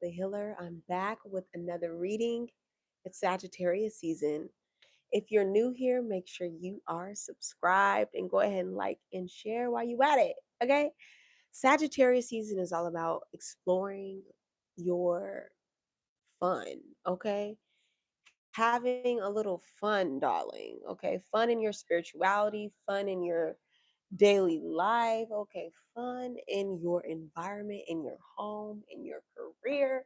the Healer. I'm back with another reading. It's Sagittarius season. If you're new here, make sure you are subscribed and go ahead and like and share while you at it. Okay? Sagittarius season is all about exploring your fun. Okay? Having a little fun, darling. Okay? Fun in your spirituality, fun in your daily life, okay, fun in your environment, in your home, in your career.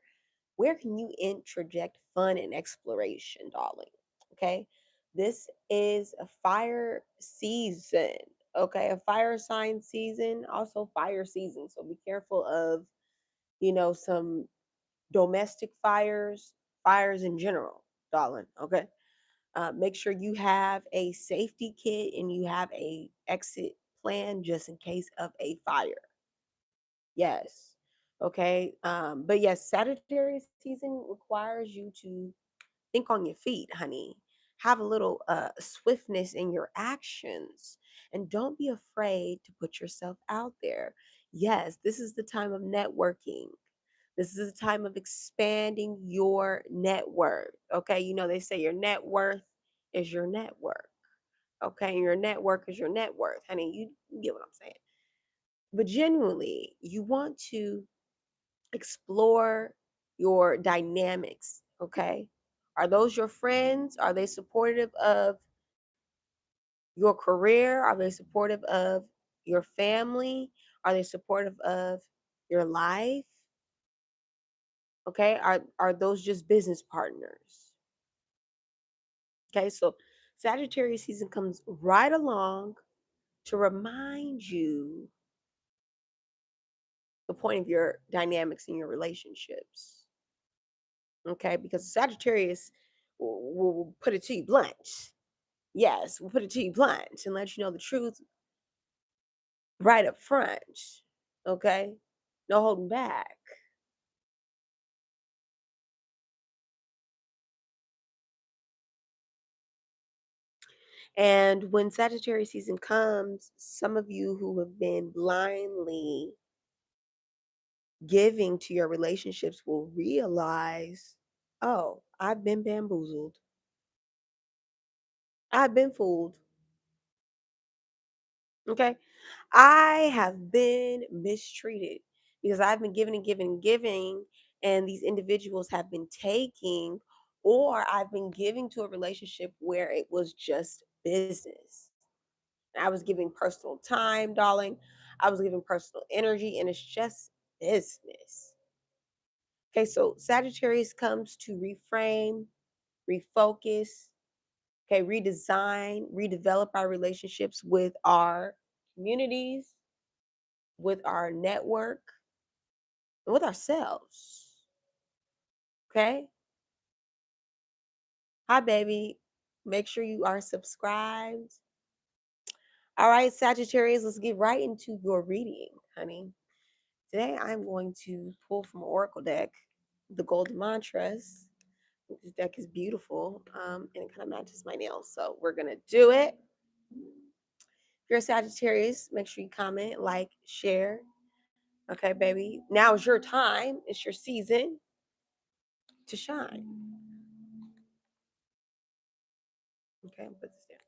Where can you interject fun and exploration, darling? Okay, this is a fire season, okay, a fire sign season, also fire season. So be careful of, some domestic fires, fires in general, darling, okay? Make sure you have a safety kit and you have a exit plan just in case of a fire. Yes. Okay. But yes, Sagittarius season requires you to think on your feet, honey. Have a little swiftness in your actions and don't be afraid to put yourself out there. Yes, this is the time of networking. This is a time of expanding your net worth. Okay. They say your net worth is your network. Okay. And your network is your net worth. Honey, you get what I'm saying. But genuinely, you want to explore your dynamics. Okay. Are those your friends? Are they supportive of your career? Are they supportive of your family? Are they supportive of your life? Okay. Are those just business partners? Okay. So Sagittarius season comes right along to remind you the point of your dynamics in your relationships. Okay. Because Sagittarius will put it to you blunt. Yes, we'll put it to you blunt and let you know the truth right up front. Okay. No holding back. And when Sagittarius season comes, some of you who have been blindly giving to your relationships will realize, oh, I've been bamboozled. I've been fooled. Okay. I have been mistreated because I've been giving and giving and giving, and these individuals have been taking, or I've been giving to a relationship where it was just business. I was giving personal time, darling. I was giving personal energy, and it's just business. Okay, so Sagittarius comes to reframe, refocus, okay, redesign, redevelop our relationships with our communities, with our network, and with ourselves. Okay? Hi, baby. Make sure you are subscribed. All right, Sagittarius, let's get right into your reading, honey. Today, I'm going to pull from an Oracle deck, the Golden Mantras. This deck is beautiful, and it kind of matches my nails. So we're going to do it. If you're a Sagittarius, make sure you comment, like, share. Okay, baby. Now is your time. It's your season to shine. Okay, I'll put this down.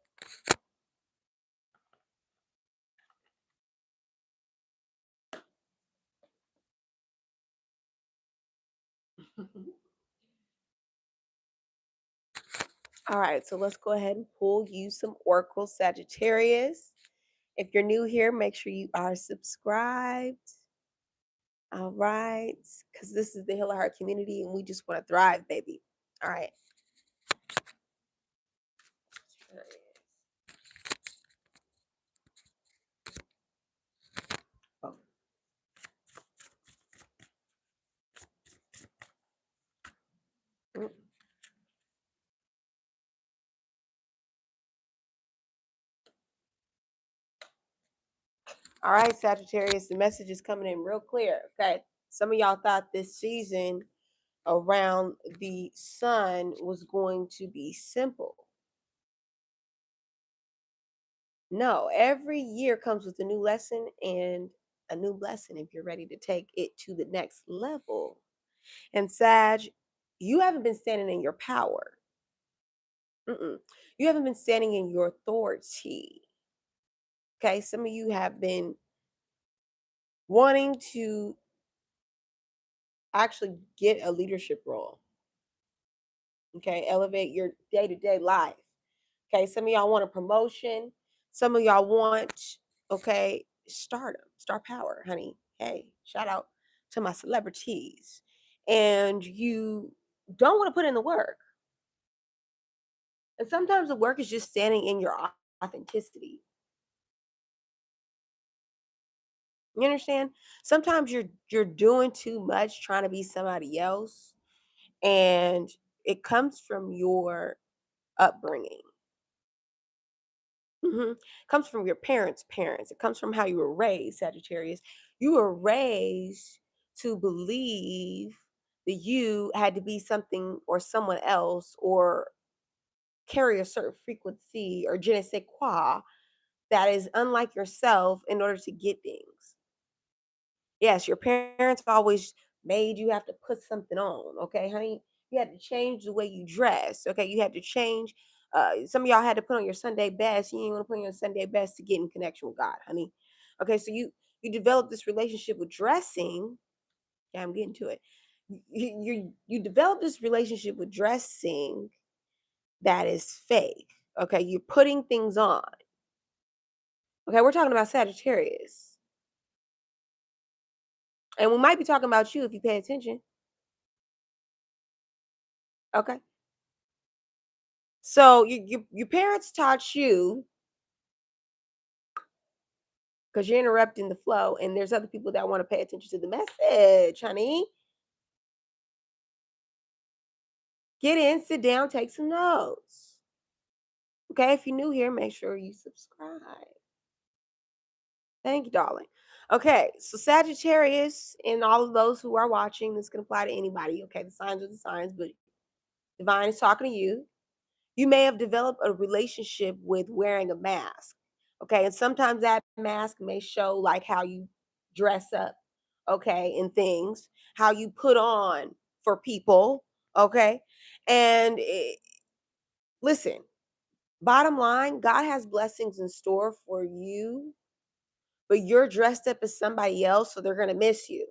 All right, so let's go ahead and pull you some Oracle Sagittarius. If you're new here, make sure you are subscribed. All right, because this is the Healer Heart community and we just want to thrive, baby. All right. Oh. Mm. All right, Sagittarius, the message is coming in real clear. Okay. Some of y'all thought this season around the sun was going to be simple. No, every year comes with a new lesson and a new blessing if you're ready to take it to the next level. And Sag, you haven't been standing in your power. Mm-mm. You haven't been standing in your authority. Okay. Some of you have been wanting to actually get a leadership role. Okay. Elevate your day to day life. Okay. Some of y'all want a promotion. Some of y'all want, okay, stardom, star power, honey. Hey, shout out to my celebrities. And you don't want to put in the work. And sometimes the work is just standing in your authenticity. You understand? Sometimes you're doing too much trying to be somebody else, and it comes from your upbringing. Comes from your parents. It comes from how you were raised, Sagittarius. You were raised to believe that you had to be something or someone else or carry a certain frequency or je ne sais quoi that is unlike yourself in order to get things. Yes, your parents always made you have to put something on, okay, honey? You had to change the way you dress, okay? You had to change. Some of y'all had to put on your Sunday best. You ain't want to put on your Sunday best to get in connection with God, honey. Okay, so you develop this relationship with dressing. Yeah, I'm getting to it. You develop this relationship with dressing that is fake. Okay, you're putting things on. Okay, we're talking about Sagittarius, and we might be talking about you if you pay attention. Okay. So your parents taught you because you're interrupting the flow, and there's other people that want to pay attention to the message, honey. Get in, sit down, take some notes. Okay, if you're new here, make sure you subscribe. Thank you, darling. Okay, so Sagittarius and all of those who are watching, this can apply to anybody. Okay, the signs are the signs, but Divine is talking to you. You may have developed a relationship with wearing a mask. Okay. And sometimes that mask may show like how you dress up, okay, and things, how you put on for people. Okay. And listen, bottom line, God has blessings in store for you, but you're dressed up as somebody else, so they're going to miss you.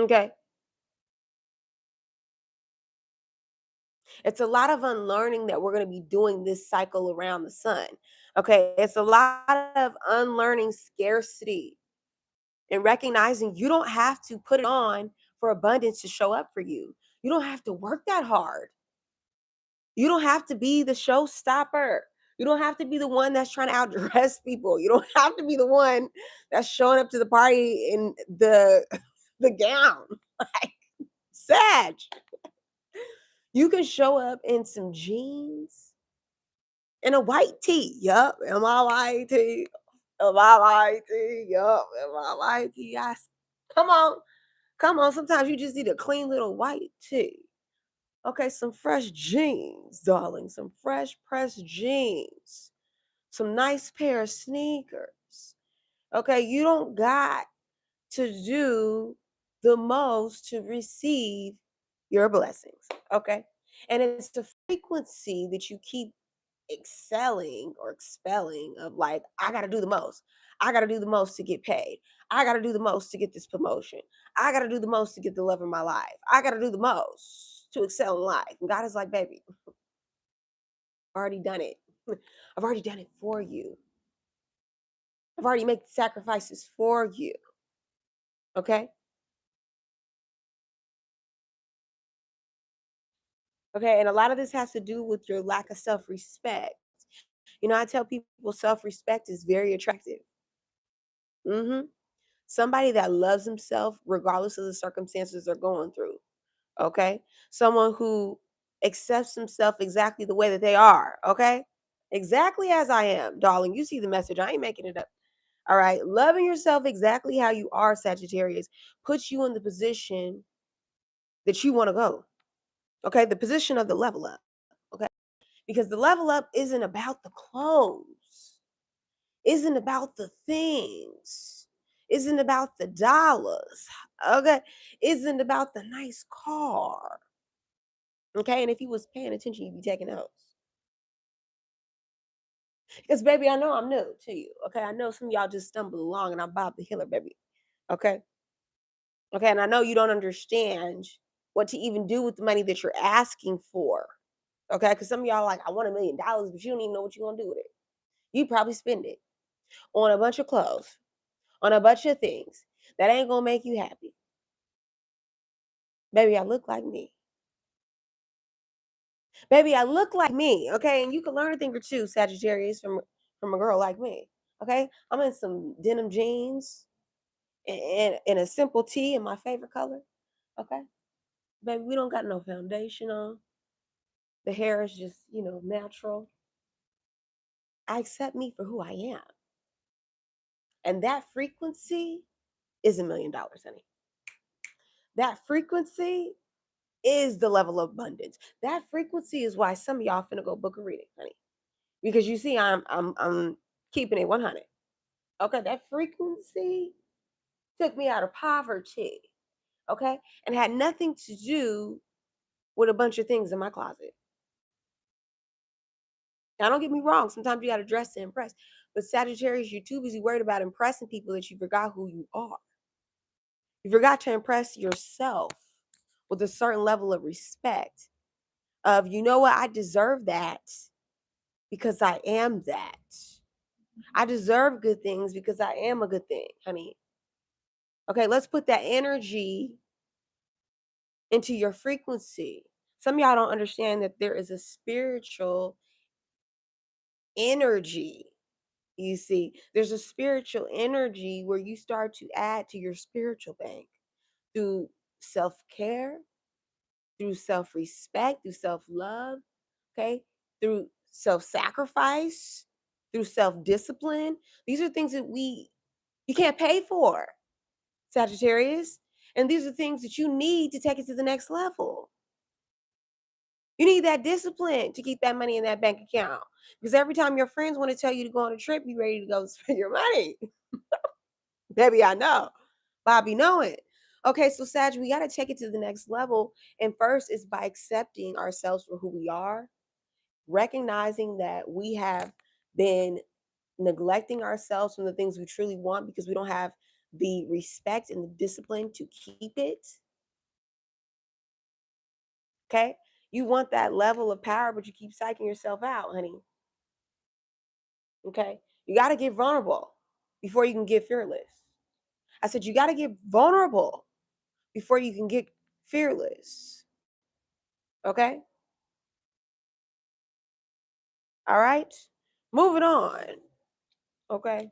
Okay. It's a lot of unlearning that we're going to be doing this cycle around the sun. Okay. It's a lot of unlearning scarcity and recognizing you don't have to put it on for abundance to show up for you. You don't have to work that hard. You don't have to be the showstopper. You don't have to be the one that's trying to outdress people. You don't have to be the one that's showing up to the party in the gown. Like Sag. You can show up in some jeans and a white tee. Yup, and my white tee. And my white tee. Yup, and my white tee. Yes. Come on. Come on, sometimes you just need a clean little white tee. Okay, some fresh jeans, darling. Some fresh pressed jeans. Some nice pair of sneakers. Okay, you don't got to do the most to receive your blessings. Okay, and it's the frequency that you keep excelling or expelling of like, I got to do the most. I got to do the most to get paid. I got to do the most to get this promotion. I got to do the most to get the love of my life. I got to do the most to excel in life. And God is like, baby, I've already done it. I've already done it for you. I've already made sacrifices for you. Okay. Okay. And a lot of this has to do with your lack of self respect. You know, I tell people self respect is very attractive. Hmm. Somebody that loves himself regardless of the circumstances they're going through. Okay. Someone who accepts himself exactly the way that they are. Okay. Exactly as I am, darling. You see the message. I ain't making it up. All right. Loving yourself exactly how you are, Sagittarius, puts you in the position that you want to go. Okay. The position of the level up. Okay. Because the level up isn't about the clothes, isn't about the things. Isn't about the dollars. Okay. Isn't about the nice car. Okay. And if you was paying attention, you'd be taking notes. Because baby, I know I'm new to you. Okay. I know some of y'all just stumble along and I'm Bob the Healer, baby. Okay. Okay. And I know you don't understand what to even do with the money that you're asking for. Okay. Because some of y'all like, I want $1 million, but you don't even know what you're gonna do with it. You probably spend it on a bunch of clothes, on a bunch of things that ain't gonna make you happy. Baby, I look like me. Baby, I look like me. Okay. And you can learn a thing or two, Sagittarius, from a girl like me. Okay. I'm in some denim jeans and a simple tee in my favorite color. Okay. Baby, we don't got no foundation on. The hair is just, natural. I accept me for who I am. And that frequency is $1 million, honey. That frequency is the level of abundance. That frequency is why some of y'all finna go book a reading, honey. Because you see, I'm keeping it 100. Okay, that frequency took me out of poverty. Okay, and had nothing to do with a bunch of things in my closet. Now, don't get me wrong. Sometimes you got to dress to impress. But Sagittarius, you're too busy worried about impressing people that you forgot who you are. You forgot to impress yourself with a certain level of respect of, you know what, I deserve that because I am that. I deserve good things because I am a good thing, honey. Okay, let's put that energy into your frequency. Some of y'all don't understand that there is a spiritual energy. You see, there's a spiritual energy where you start to add to your spiritual bank through self care, through self respect, through self love, okay, through self sacrifice, through self discipline. These are things that you can't pay for, Sagittarius. And these are things that you need to take it to the next level. You need that discipline to keep that money in that bank account. Because every time your friends want to tell you to go on a trip, you ready to go spend your money. Baby, I know. Bobby know it. Okay, so Sag, we got to take it to the next level. And first is by accepting ourselves for who we are, recognizing that we have been neglecting ourselves from the things we truly want because we don't have the respect and the discipline to keep it. Okay? You want that level of power, but you keep psyching yourself out, honey. Okay? You got to get vulnerable before you can get fearless. I said, you got to get vulnerable before you can get fearless. Okay? All right? Moving on. Okay?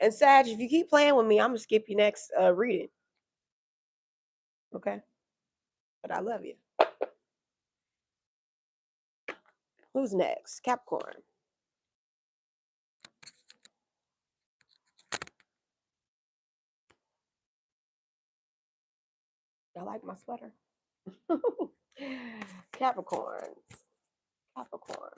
And Sag, if you keep playing with me, I'm going to skip your next reading. Okay? But I love you. Who's next? Capricorn. Y'all like my sweater? Capricorns. Capricorn.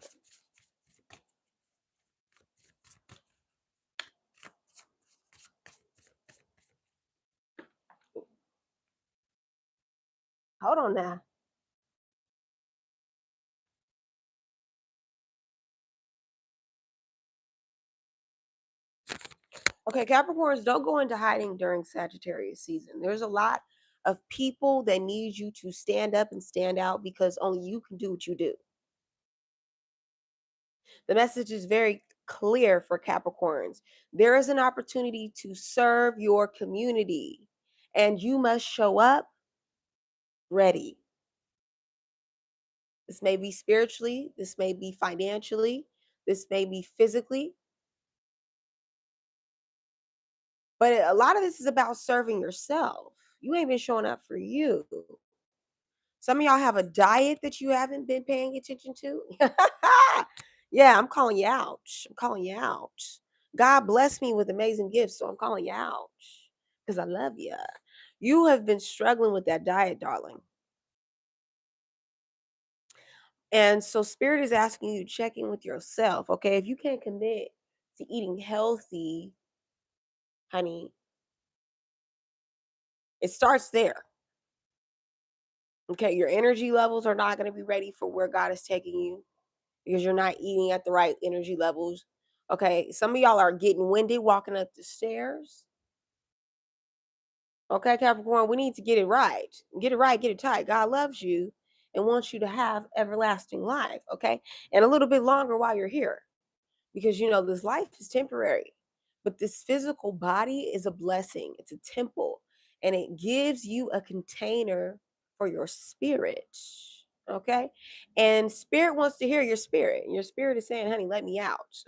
Hold on now. Okay, Capricorns, don't go into hiding during Sagittarius season. There's a lot of people that need you to stand up and stand out because only you can do what you do. The message is very clear for Capricorns. There is an opportunity to serve your community, and you must show up ready. This may be spiritually, this may be financially, this may be physically, but a lot of this is about serving yourself. You ain't been showing up for you. Some of y'all have a diet that you haven't been paying attention to. Yeah, I'm calling you out. I'm calling you out. God blessed me with amazing gifts, so I'm calling you out because I love you. You have been struggling with that diet, darling. And so Spirit is asking you to check in with yourself. Okay, if you can't commit to eating healthy, honey, It starts there. Okay, your energy levels are not going to be ready for where God is taking you because you're not eating at the right energy levels. Okay, some of y'all are getting winded walking up the stairs. Okay, Capricorn, we need to get it right. Get it right, get it tight. God loves you and wants you to have everlasting life, okay? And a little bit longer while you're here because you know this life is temporary. But this physical body is a blessing. It's a temple and it gives you a container for your spirit. Okay? And spirit wants to hear your spirit. And your spirit is saying, "Honey, let me out."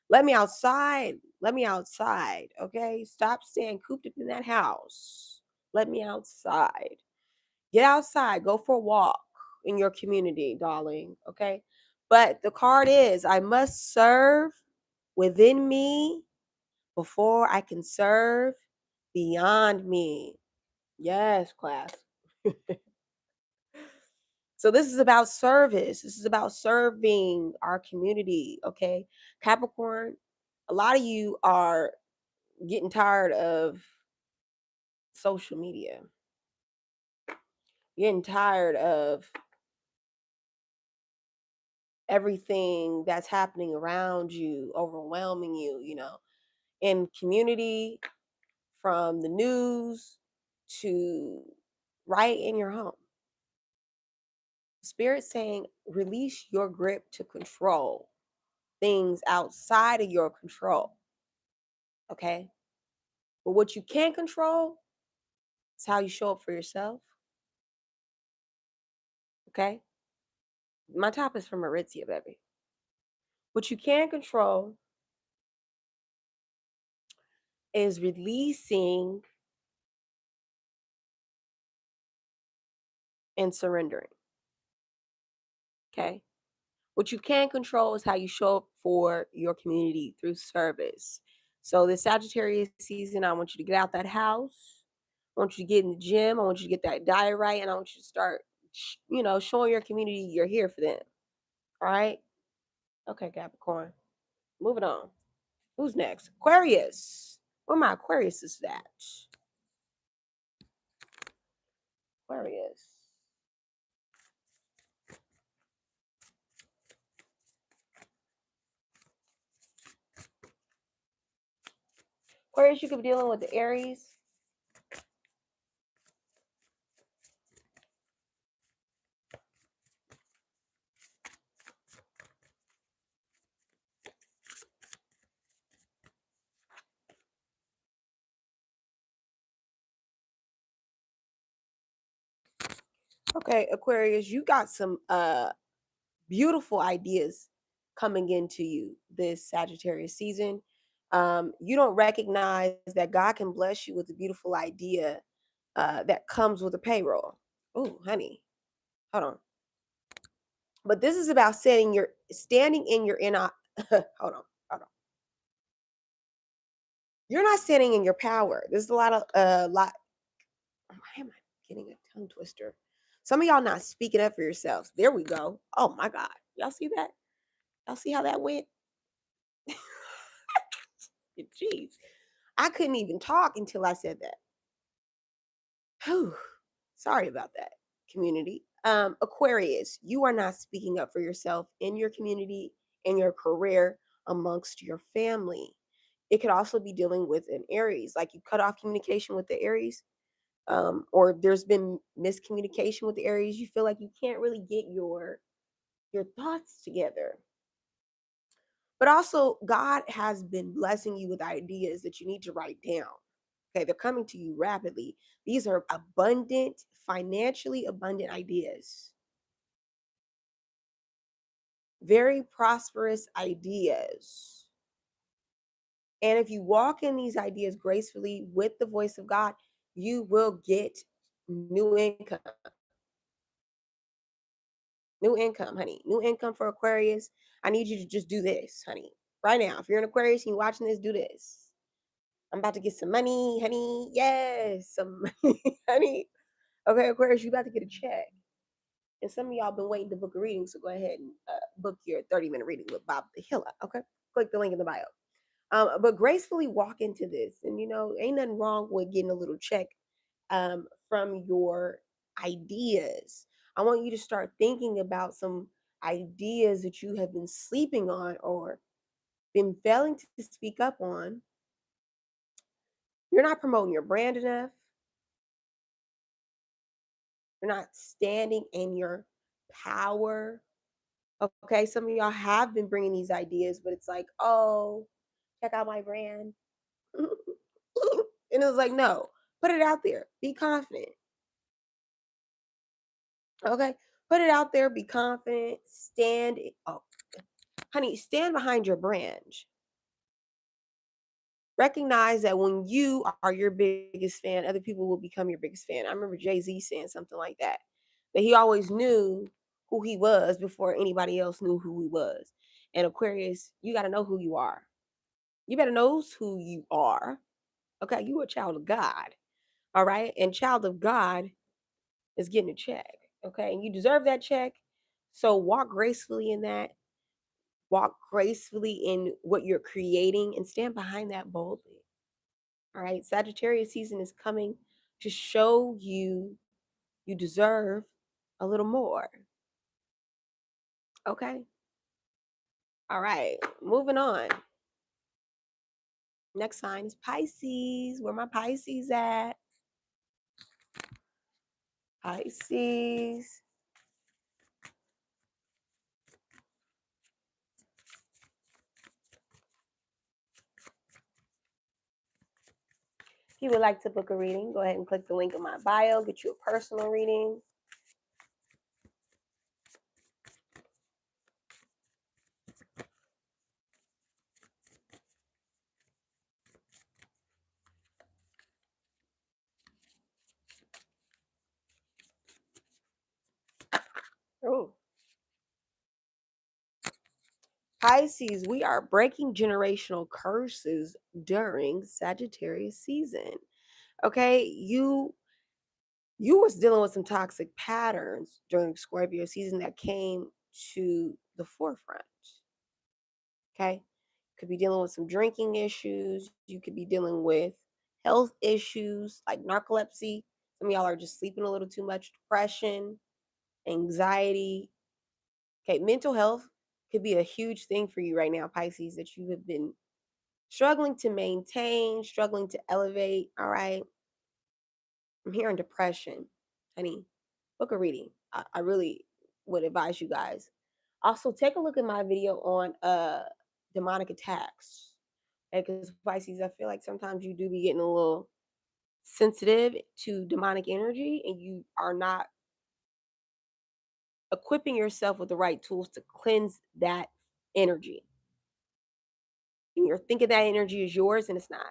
Let me outside. Let me outside. Okay? Stop staying cooped up in that house. Let me outside. Get outside. Go for a walk in your community, darling. Okay? But the card is I must serve within me before I can serve beyond me. Yes, class. So this is about service. This is about serving our community, okay? Capricorn, a lot of you are getting tired of social media. Getting tired of everything that's happening around you, overwhelming you, in community, from the news to right in your home. Spirit saying, release your grip to control things outside of your control. Okay. But what you can control is how you show up for yourself. Okay. My top is from Aritzia, baby. What you can control is releasing and surrendering. Okay. What you can control is how you show up for your community through service. So this Sagittarius season, I want you to get out that house. I want you to get in the gym. I want you to get that diet right. And I want you to start, showing your community you're here for them. All right. Okay, Capricorn. Moving on. Who's next? Aquarius. Where my Aquarius is at? Aquarius. Aquarius, you could be dealing with the Aries. Okay, Aquarius, you got some beautiful ideas coming into you this Sagittarius season. You don't recognize that God can bless you with a beautiful idea that comes with a payroll. Oh, honey, hold on. But this is about standing in your inner. hold on. You're not standing in your power. There's a lot of Why am I getting a tongue twister? Some of y'all not speaking up for yourselves. There we go. Oh my God, y'all see that? Y'all see how that went? Jeez, I couldn't even talk until I said that. Whew. Sorry about that, community. Aquarius, you are not speaking up for yourself in your community, in your career, amongst your family. It could also be dealing with an Aries, like you cut off communication with the Aries, or there's been miscommunication with the Aries. You feel like you can't really get your thoughts together. But also, God has been blessing you with ideas that you need to write down. Okay, they're coming to you rapidly. These are abundant, financially abundant ideas, very prosperous ideas. And if you walk in these ideas gracefully with the voice of God, you will get new income. New income, honey. New income for Aquarius. I need you to just do this, honey. Right now. If you're an Aquarius and you're watching this, do this. I'm about to get some money, honey. Yes, some money, honey. Okay, Aquarius, you about to get a check. And some of y'all been waiting to book a reading, so go ahead and book your 30-minute reading with Bob the Healer. Okay, click the link in the bio. But gracefully walk into this, and ain't nothing wrong with getting a little check from your ideas. I want you to start thinking about some ideas that you have been sleeping on or been failing to speak up on. You're not promoting your brand enough. You're not standing in your power. Okay, some of y'all have been bringing these ideas, but it's like, oh, check out my brand. And it was like, no, put it out there. Be confident. Okay, put it out there. Be confident. Oh, honey, stand behind your brand. Recognize that when you are your biggest fan, other people will become your biggest fan. I remember Jay-Z saying something like that he always knew who he was before anybody else knew who he was. And Aquarius, you got to know who you are. You better know who you are. Okay, you are a child of God. All right, and child of God is getting a check. Okay, and you deserve that check. So walk gracefully in that. Walk gracefully in what you're creating and stand behind that boldly. All right, Sagittarius season is coming to show you deserve a little more. Okay. All right, moving on. Next sign is Pisces. Where my Pisces at? Pisces. If you would like to book a reading, go ahead and click the link in my bio, get you a personal reading. Oh, Pisces, we are breaking generational curses during Sagittarius season. Okay, you was dealing with some toxic patterns during Scorpio season that came to the forefront. Okay, could be dealing with some drinking issues. You could be dealing with health issues like narcolepsy. Some of y'all are just sleeping a little too much, depression, anxiety. Okay, mental health could be a huge thing for you right now, Pisces, that you have been struggling to maintain, struggling to elevate. All right, I'm hearing depression, honey. Book a reading. I really would advise you guys. Also, take a look at my video on demonic attacks. Because Pisces, I feel like sometimes you do be getting a little sensitive to demonic energy, and you are not equipping yourself with the right tools to cleanse that energy. And you're thinking that energy is yours, and it's not.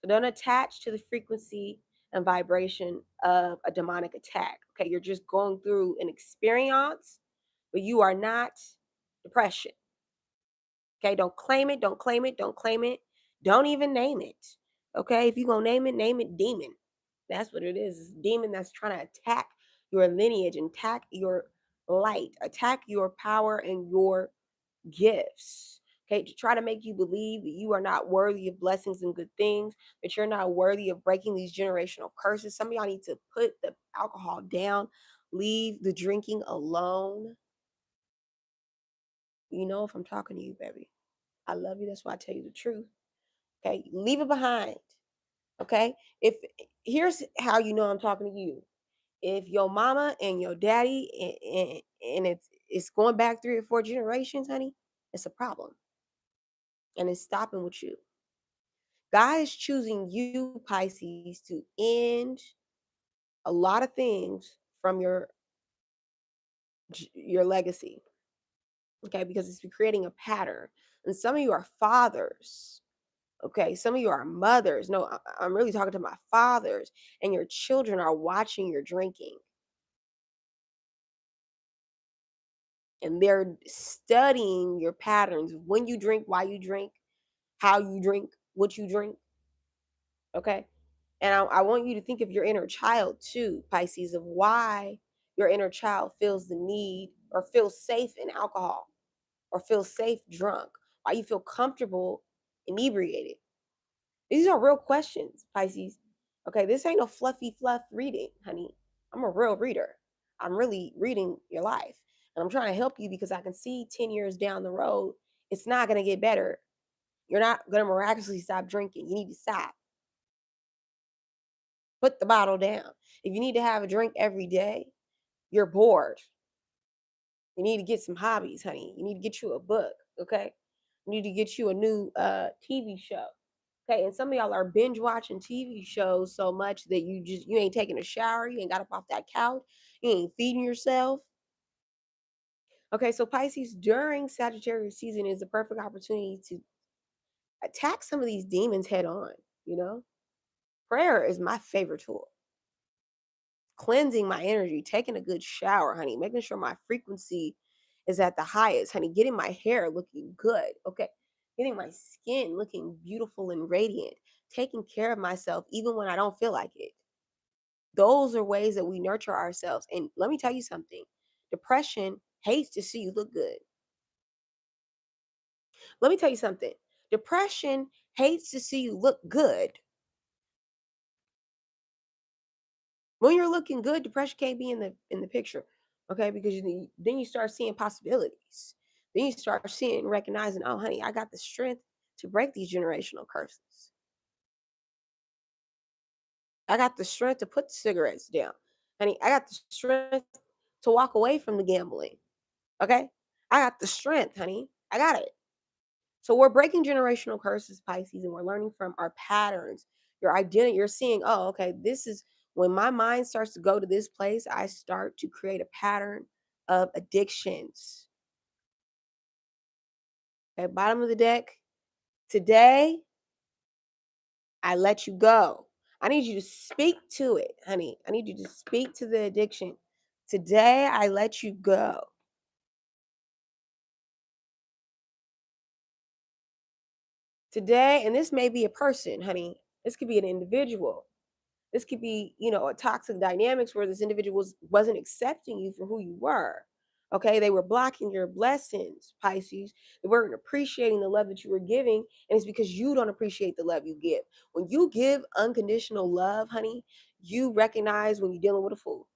So don't attach to the frequency and vibration of a demonic attack. Okay, you're just going through an experience, but you are not depression. Okay, don't claim it, don't claim it, don't claim it. Don't even name it. Okay, if you're gonna name it demon. That's what it is. It's a demon that's trying to attack your lineage, attack your light, attack your power and your gifts. Okay, to try to make you believe that you are not worthy of blessings and good things, that you're not worthy of breaking these generational curses. Some of y'all need to put the alcohol down, leave the drinking alone. You know, if I'm talking to you, baby, I love you. That's why I tell you the truth. Okay, leave it behind. Okay, if here's how you know I'm talking to you. If your mama and your daddy and it's going back 3 or 4 generations, honey, it's a problem, and it's stopping with you. God is choosing you, Pisces, to end a lot of things from your legacy. Okay, because it's creating a pattern, and some of you are fathers. Okay, some of you are mothers. No, I'm really talking to my fathers, and your children are watching your drinking, and they're studying your patterns, when you drink, why you drink, how you drink, what you drink. Okay, and I want you to think of your inner child too, Pisces, of why your inner child feels the need or feels safe in alcohol or feels safe drunk, why you feel comfortable inebriated. These are real questions, Pisces. Okay, this ain't no fluffy fluff reading, honey. I'm a real reader. I'm really reading your life. And I'm trying to help you because I can see 10 years down the road, it's not going to get better. You're not going to miraculously stop drinking. You need to stop. Put the bottle down. If you need to have a drink every day, you're bored. You need to get some hobbies, honey. You need to get you a book, okay? You need to get you a new TV show. Okay, and some of y'all are binge watching TV shows so much that you ain't taking a shower, you ain't got up off that couch, you ain't feeding yourself. Okay, so Pisces during Sagittarius season is the perfect opportunity to attack some of these demons head on, you know? Prayer is my favorite tool. Cleansing my energy, taking a good shower, honey, making sure my frequency is at the highest, honey, getting my hair looking good, okay? Getting my skin looking beautiful and radiant, taking care of myself even when I don't feel like it. Those are ways that we nurture ourselves. And let me tell you something. Depression hates to see you look good. Let me tell you something. Depression hates to see you look good. When you're looking good, depression can't be in the picture, okay? Because then you start seeing possibilities. Then you start seeing, recognizing, oh, honey, I got the strength to break these generational curses. I got the strength to put the cigarettes down, honey. I got the strength to walk away from the gambling, okay? I got the strength, honey. I got it. So we're breaking generational curses, Pisces, and we're learning from our patterns, your identity. You're seeing, oh, okay, this is when my mind starts to go to this place, I start to create a pattern of addictions. Okay, bottom of the deck. Today, I let you go. I need you to speak to it, honey. I need you to speak to the addiction. Today, I let you go. Today, and this may be a person, honey. This could be an individual. This could be, a toxic dynamics where this individual wasn't accepting you for who you were. Okay, they were blocking your blessings, Pisces. They weren't appreciating the love that you were giving, and it's because you don't appreciate the love you give. When you give unconditional love, honey, you recognize when you're dealing with a fool.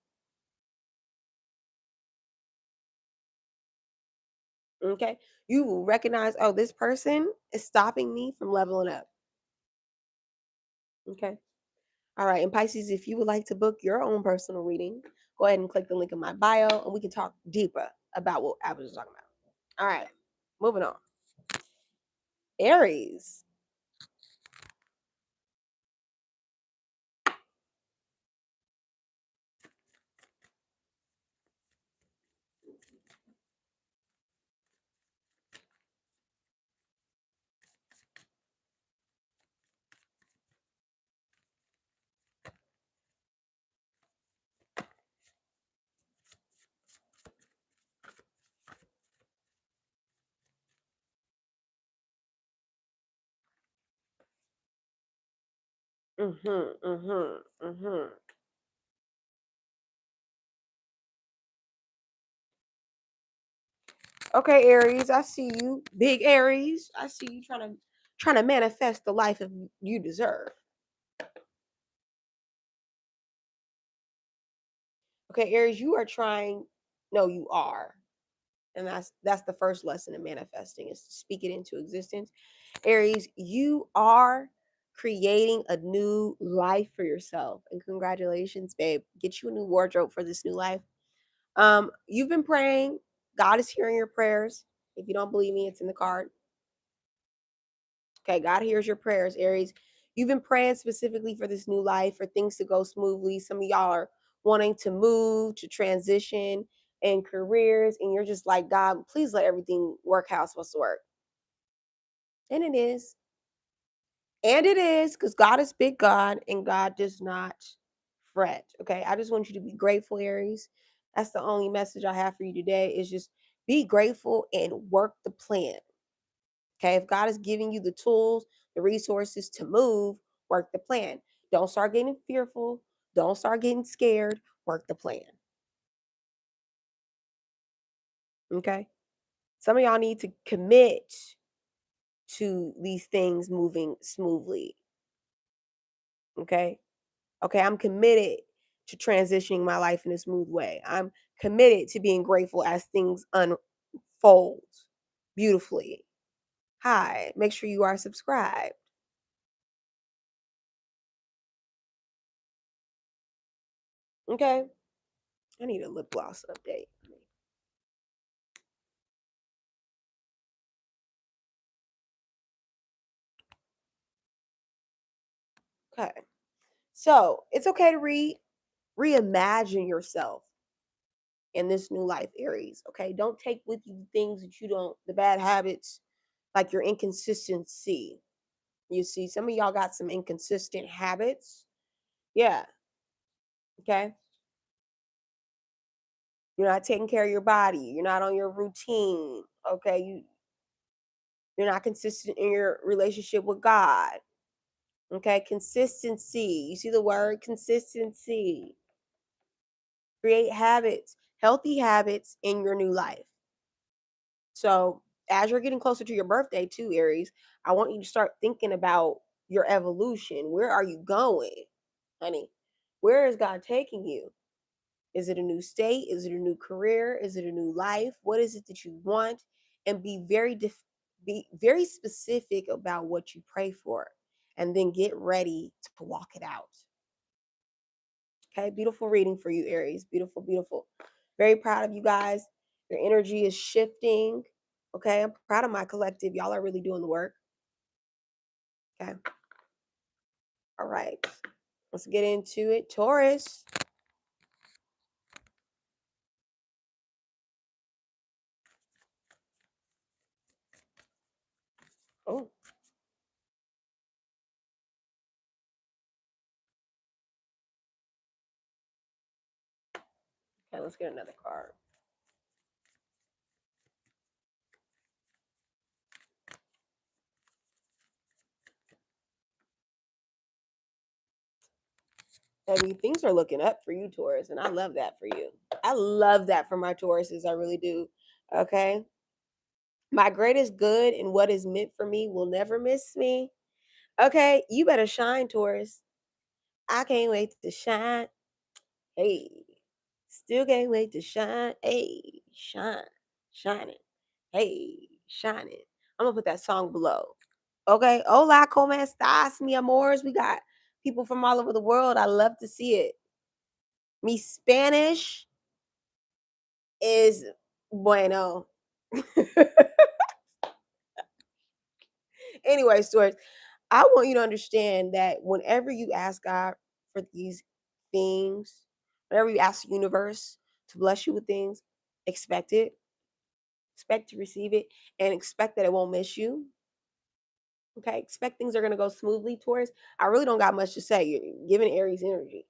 Okay, you will recognize, oh, this person is stopping me from leveling up. Okay. All right, and Pisces, if you would like to book your own personal reading, go ahead and click the link in my bio and we can talk deeper about what I was talking about. All right, moving on. Aries. Mm-hmm, mm-hmm, mm-hmm. Okay, Aries, I see you. Big Aries. I see you trying to manifest the life of you deserve. Okay, Aries, you are trying, no, you are. And that's the first lesson in manifesting is to speak it into existence. Aries, you are creating a new life for yourself. And congratulations, babe. Get you a new wardrobe for this new life. You've been praying. God is hearing your prayers. If you don't believe me, it's in the card. Okay, God hears your prayers, Aries. You've been praying specifically for this new life, for things to go smoothly. Some of y'all are wanting to move, to transition in careers, and you're just like, God, please let everything work how it's supposed to work. And it is. And it is, because God is big God and God does not fret. Okay. I just want you to be grateful, Aries. That's the only message I have for you today is just be grateful and work the plan. Okay. If God is giving you the tools, the resources to move, work the plan. Don't start getting fearful. Don't start getting scared. Work the plan. Okay. Some of y'all need to commit to these things moving smoothly. Okay. Okay. I'm committed to transitioning my life in a smooth way. I'm committed to being grateful as things unfold beautifully. Hi, make sure you are subscribed. Okay. I need a lip gloss update. Okay. So it's okay to reimagine yourself in this new life, Aries. Okay. Don't take with you the things that you don't, the bad habits, like your inconsistency. You see, some of y'all got some inconsistent habits. Yeah. Okay. You're not taking care of your body. You're not on your routine. Okay. You're not consistent in your relationship with God. Okay. Consistency. You see the word consistency. Create habits, healthy habits in your new life. So, as you're getting closer to your birthday, too, Aries, I want you to start thinking about your evolution. Where are you going, honey? Where is God taking you? Is it a new state? Is it a new career? Is it a new life? What is it that you want? And be very specific about what you pray for, and then get ready to walk it out. Okay, beautiful reading for you, Aries. Beautiful, beautiful. Very proud of you guys. Your energy is shifting. Okay, I'm proud of my collective. Y'all are really doing the work. Okay, all right. Let's get into it. Taurus. Oh, okay, let's get another card. I mean, things are looking up for you, Taurus, and I love that for you. I love that for my Tauruses. I really do. Okay. My greatest good and what is meant for me will never miss me. Okay. You better shine, Taurus. I can't wait to shine. Hey. Still can't wait to shine. Hey. Shine. Shining. Hey. Shining. I'm going to put that song below. Okay. Hola, ¿cómo estás, mi amores? We got people from all over the world. I love to see it. Mi Spanish is bueno. Anyway, Stuart, I want you to understand that whenever you ask God for these things, whenever you ask the universe to bless you with things, expect it, expect to receive it, and expect that it won't miss you. Okay, expect things are going to go smoothly. Taurus, I really don't got much to say. You're giving Aries energy.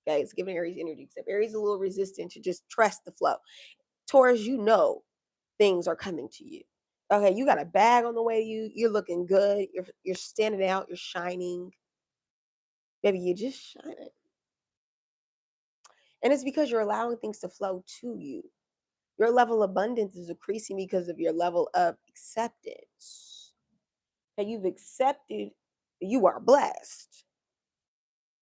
Okay, it's giving Aries energy, except Aries is a little resistant to just trust the flow. Taurus, you know things are coming to you. Okay, you got a bag on the way to you. You're looking good. You're standing out. You're shining. Baby, you're just shining. And it's because you're allowing things to flow to you. Your level of abundance is increasing because of your level of acceptance. And you've accepted that you are blessed.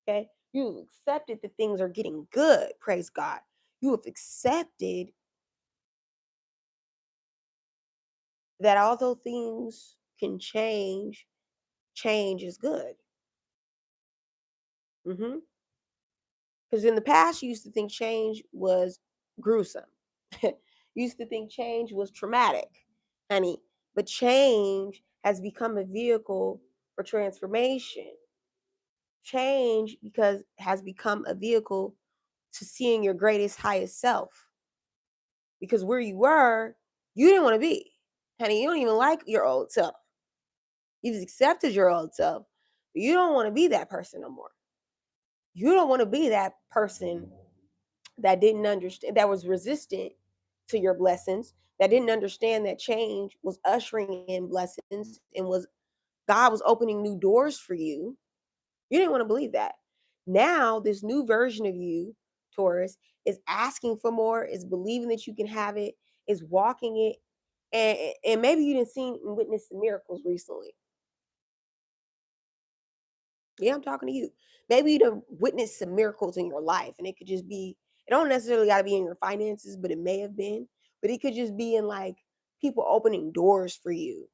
Okay. You've accepted that things are getting good. Praise God. You have accepted that although things can change, change is good. Mm-hmm. Because in the past, you used to think change was gruesome. You used to think change was traumatic, honey. But change has become a vehicle for transformation. Change because has become a vehicle to seeing your greatest, highest self. Because where you were, you didn't want to be. Honey, you don't even like your old self. You've accepted your old self. But you don't want to be that person no more. You don't want to be that person that didn't understand, that was resistant to your blessings, that didn't understand that change was ushering in blessings and was God was opening new doors for you. You didn't want to believe that. Now, this new version of you, Taurus, is asking for more, is believing that you can have it, is walking it, And maybe you didn't see and witness some miracles recently. Yeah, I'm talking to you. Maybe you done witnessed some miracles in your life, and it could just be. It don't necessarily got to be in your finances, but it may have been. But it could just be in like people opening doors for you.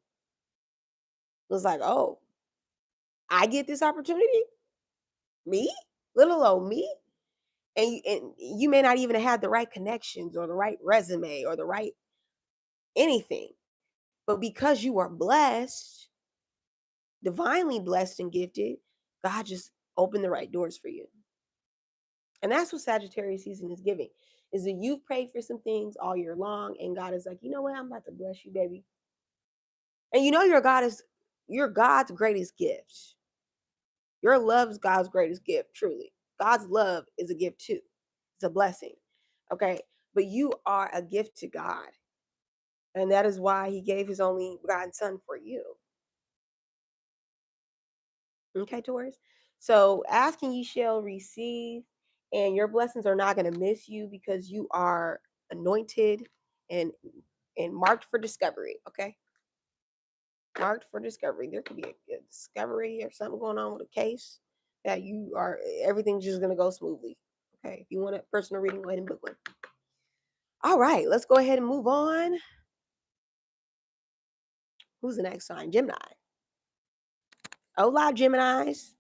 It was like, oh, I get this opportunity, me, little old me, and you may not even have had the right connections or the right resume or the right anything, but because you are blessed, divinely blessed and gifted, God just opened the right doors for you. And that's what Sagittarius season is giving. Is that you've prayed for some things all year long, and God is like, you know what, I'm about to bless you, baby. And you know your God's greatest gift. Your love is God's greatest gift, truly. God's love is a gift too. It's a blessing. Okay. But you are a gift to God. And that is why he gave his only begotten son for you. Okay, Taurus. So asking you shall receive, and your blessings are not going to miss you because you are anointed and and marked for discovery. Okay, marked for discovery. There could be a discovery or something going on with a case that you are. Everything's just going to go smoothly. Okay, if you want a personal reading, go ahead and book one. All right, let's go ahead and move on. Who's the next sign? Gemini. Hola, Geminis.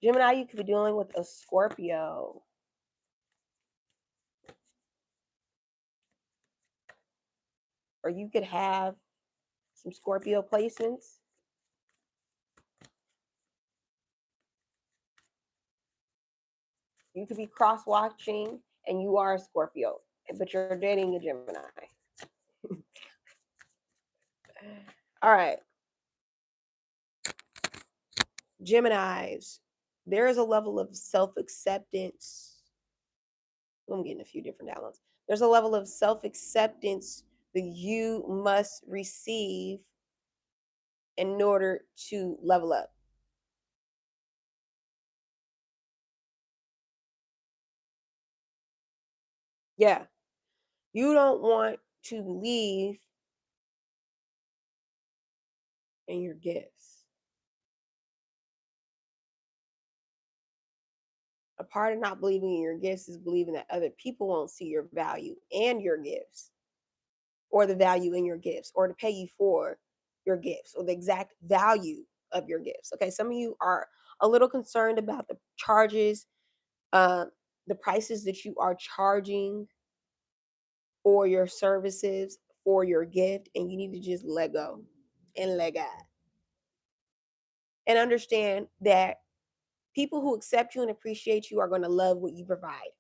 Gemini, you could be dealing with a Scorpio. Or you could have some Scorpio placements. You could be cross watching and you are a Scorpio, but you're dating a Gemini. All right. Geminis, there is a level of self acceptance. I'm getting a few different downloads. There's a level of self acceptance that you must receive in order to level up. Yeah. You don't want to believe in your gifts. A part of not believing in your gifts is believing that other people won't see your value and your gifts, or the value in your gifts, or to pay you for your gifts, or the exact value of your gifts. Okay, some of you are a little concerned about the charges, uh, the prices that you are charging for your services, for your gift, and you need to just let go and let God. And understand that people who accept you and appreciate you are going to love what you provide.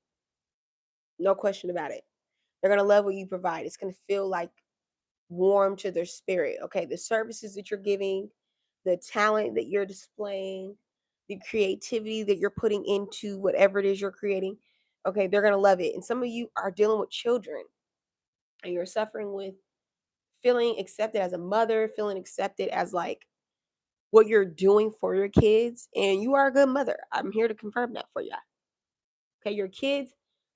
No question about it. They're going to love what you provide. It's going to feel like warm to their spirit. Okay, the services that you're giving, the talent that you're displaying, the creativity that you're putting into whatever it is you're creating. Okay, they're going to love it. And some of you are dealing with children and you're suffering with feeling accepted as a mother, feeling accepted as like what you're doing for your kids. And you are a good mother. I'm here to confirm that for you. Okay, your kids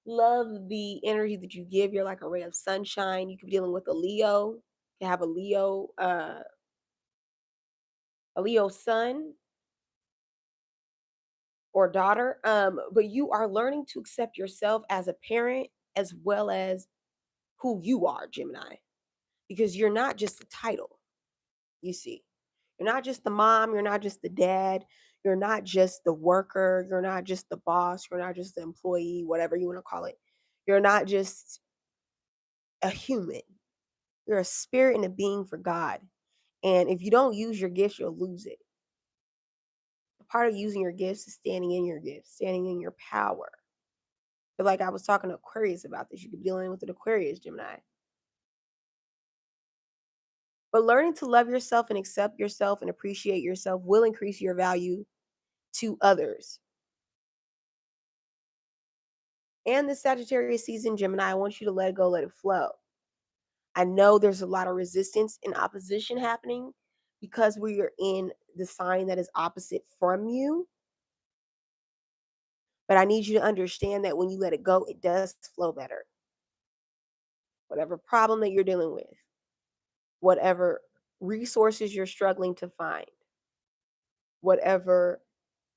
love the energy that you give. You're like a ray of sunshine. You could be dealing with a Leo. You have a Leo son or daughter. But you are learning to accept yourself as a parent as well as who you are, Gemini, because you're not just a title. You see, you're not just the mom. You're not just the dad. You're not just the worker. You're not just the boss. You're not just the employee, whatever you want to call it. You're not just a human. You're a spirit and a being for God. And if you don't use your gifts, you'll lose it. Part of using your gifts is standing in your gifts, standing in your power. But like I was talking to Aquarius about this, you could be dealing with an Aquarius, Gemini. But learning to love yourself and accept yourself and appreciate yourself will increase your value to others. And the Sagittarius season, Gemini, I want you to let it go, let it flow. I know there's a lot of resistance and opposition happening, because we are in the sign that is opposite from you. But I need you to understand that when you let it go, it does flow better. Whatever problem that you're dealing with, whatever resources you're struggling to find, whatever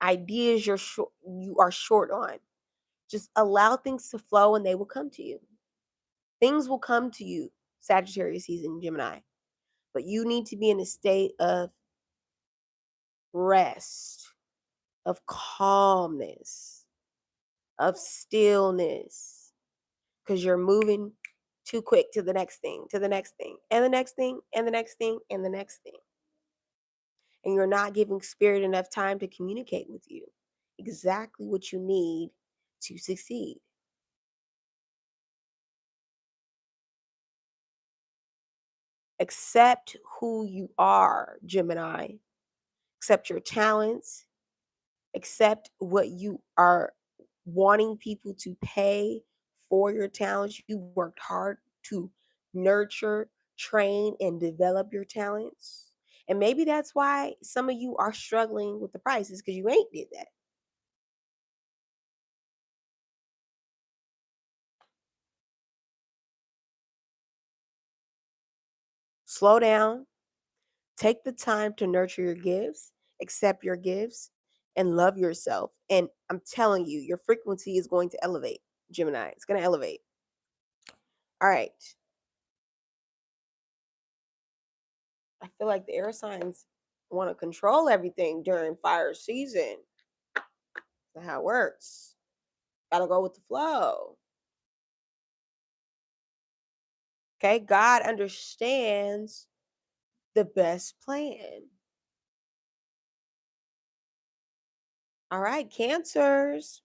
ideas you are short on, just allow things to flow and they will come to you. Things will come to you, Sagittarius season, Gemini. But you need to be in a state of rest, of calmness, of stillness, because you're moving too quick to the next thing, to the next thing, and the next thing, and the next thing, and the next thing. And you're not giving spirit enough time to communicate with you exactly what you need to succeed. Accept who you are, Gemini. Accept your talents. Accept what you are wanting people to pay for your talents. You worked hard to nurture, train, and develop your talents. And maybe that's why some of you are struggling with the prices because you ain't did that. Slow down, take the time to nurture your gifts, accept your gifts, and love yourself. And I'm telling you, your frequency is going to elevate, Gemini. It's going to elevate. All right. I feel like the air signs want to control everything during fire season. That's how it works. Gotta go with the flow. Okay, God understands the best plan. All right, Cancers.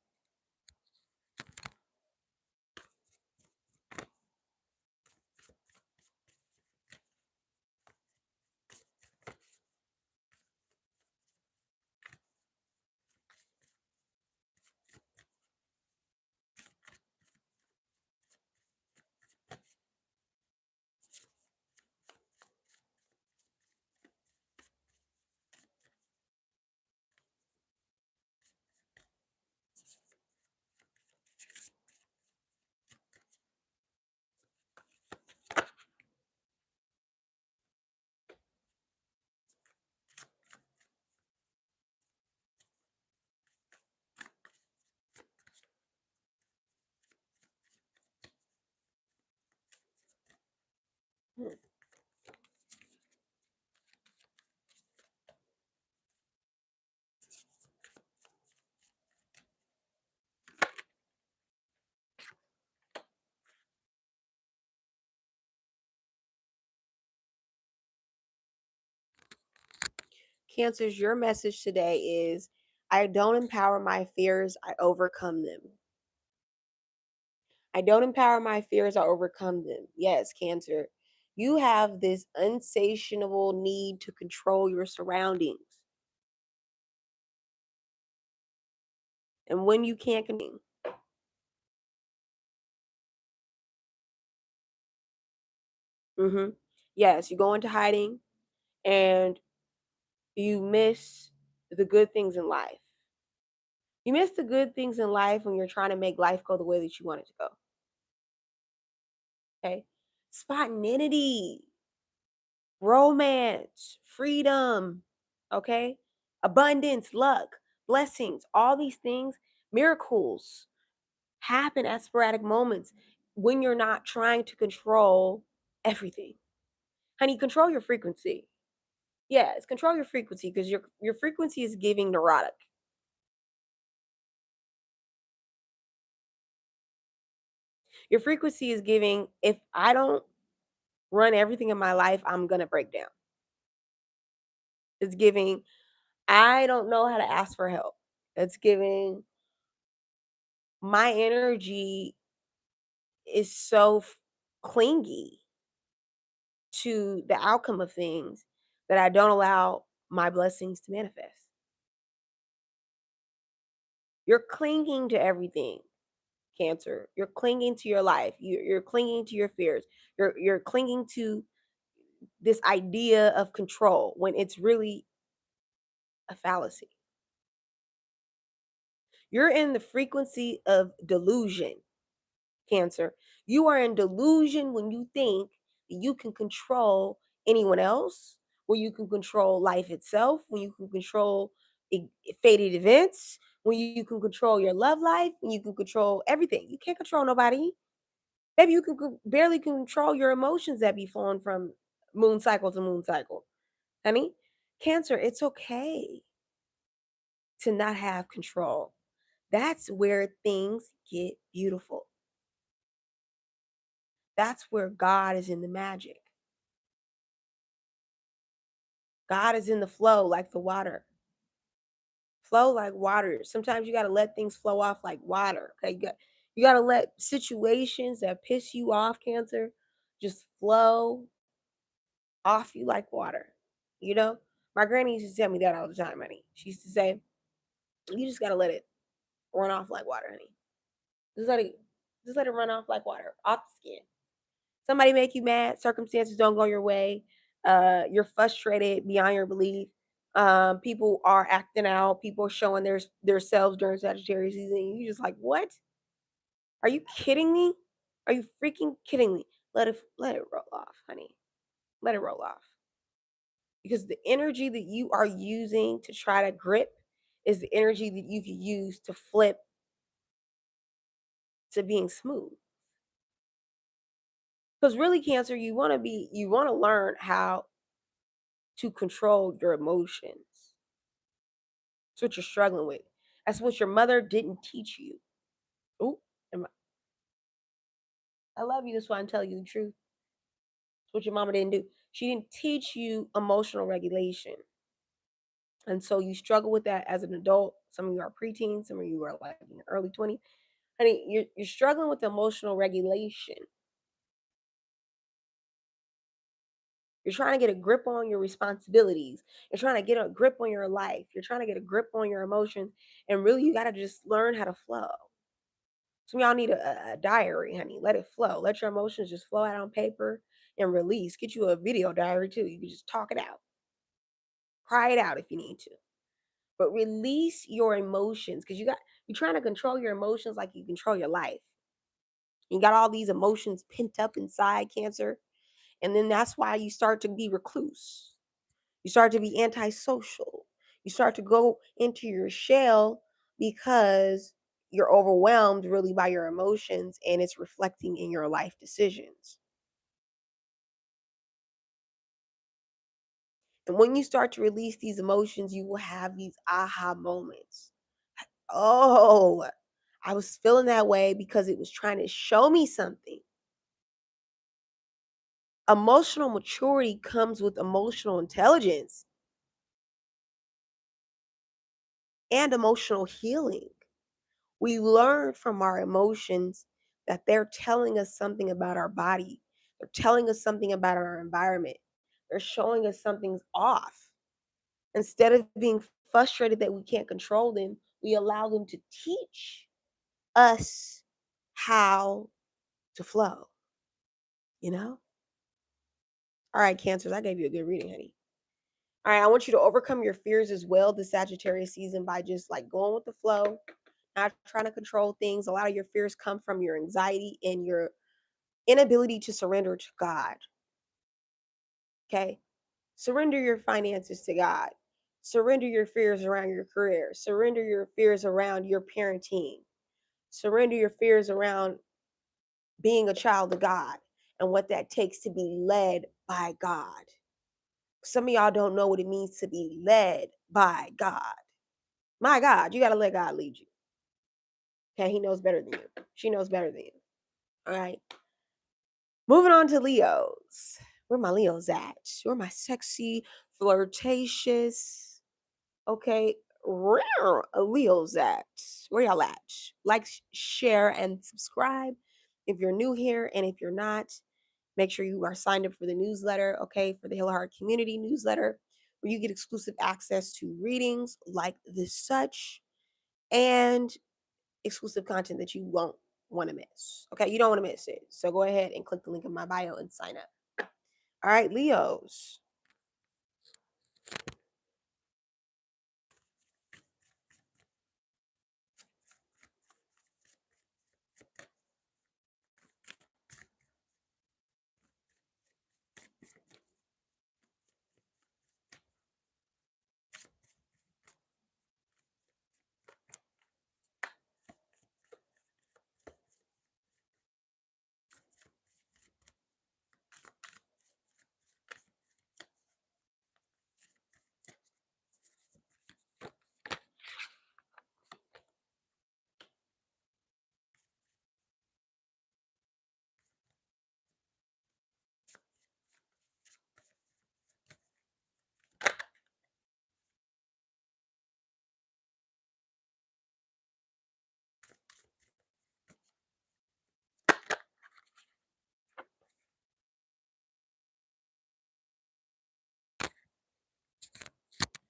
Cancers, your message today is I don't empower my fears, I overcome them. I don't empower my fears, I overcome them. Yes, Cancer, you have this insatiable need to control your surroundings. And when you can't control, yes, you go into hiding and you miss the good things in life. You miss the good things in life when you're trying to make life go the way that you want it to go. Okay. Spontaneity, romance, freedom, okay? Abundance, luck, blessings, all these things, miracles happen at sporadic moments when you're not trying to control everything. Honey, control your frequency. Yes, control your frequency because your frequency is giving neurotic. Your frequency is giving if I don't run everything in my life, I'm gonna break down. It's giving I don't know how to ask for help. It's giving my energy is so clingy to the outcome of things that I don't allow my blessings to manifest. You're clinging to everything, Cancer. You're clinging to your life. You're clinging to your fears. You're clinging to this idea of control when it's really a fallacy. You're in the frequency of delusion, Cancer. You are in delusion when you think that you can control anyone else, when you can control life itself, when you can control fated events, when you can control your love life, when you can control everything. You can't control nobody. Maybe you can barely control your emotions that be flowing from moon cycle to moon cycle. Honey, Cancer, it's okay to not have control. That's where things get beautiful. That's where God is in the magic. God is in the flow like the water. Flow like water. Sometimes you got to let things flow off like water. Okay. You got to let situations that piss you off, Cancer, just flow off you like water. You know, my granny used to tell me that all the time, honey. She used to say, you just got to let it run off like water, honey. Just let it, just let it run off like water, off the skin. Somebody make you mad, circumstances don't go your way, you're frustrated beyond your belief. People are acting out, people are showing their selves during Sagittarius season. And you just like, what? Are you kidding me? Are you freaking kidding me? Let it roll off, honey. Let it roll off. Because the energy that you are using to try to grip is the energy that you could use to flip to being smooth. Because really, Cancer, you want to learn how to control your emotions. That's what you're struggling with. That's what your mother didn't teach you. Oh, I love you. That's why I'm telling you the truth. That's what your mama didn't do. She didn't teach you emotional regulation. And so you struggle with that as an adult. Some of you are preteens, some of you are like in your early 20s. Honey, you're struggling with emotional regulation. You're trying to get a grip on your responsibilities. You're trying to get a grip on your life. You're trying to get a grip on your emotions. And really, you got to just learn how to flow. Some of y'all need a diary, honey. Let it flow. Let your emotions just flow out on paper and release. Get you a video diary too. You can just talk it out. Cry it out if you need to. But release your emotions because you're trying to control your emotions like you control your life. You got all these emotions pent up inside, Cancer. And then that's why you start to be recluse. You start to be antisocial. You start to go into your shell because you're overwhelmed really by your emotions and it's reflecting in your life decisions. And when you start to release these emotions, you will have these aha moments. Oh, I was feeling that way because it was trying to show me something. Emotional maturity comes with emotional intelligence and emotional healing. We learn from our emotions that they're telling us something about our body. They're telling us something about our environment. They're showing us something's off. Instead of being frustrated that we can't control them, we allow them to teach us how to flow, you know? All right, Cancers, I gave you a good reading, honey. All right, I want you to overcome your fears as well this Sagittarius season by just like going with the flow, not trying to control things. A lot of your fears come from your anxiety and your inability to surrender to God. Okay? Surrender your finances to God. Surrender your fears around your career. Surrender your fears around your parenting. Surrender your fears around being a child of God and what that takes to be led by God. Some of y'all don't know what it means to be led by God. My God, you got to let God lead you. Okay? He knows better than you. She knows better than you. All right? Moving on to Leos. Where my Leos at? Where my sexy, flirtatious, okay, rare Leos at? Where y'all at? Like, share, and subscribe if you're new here. And if you're not, make sure you are signed up for the newsletter, okay, for the Hill Heart Community newsletter, where you get exclusive access to readings like this such and exclusive content that you won't want to miss. Okay, you don't want to miss it. So go ahead and click the link in my bio and sign up. All right, Leos.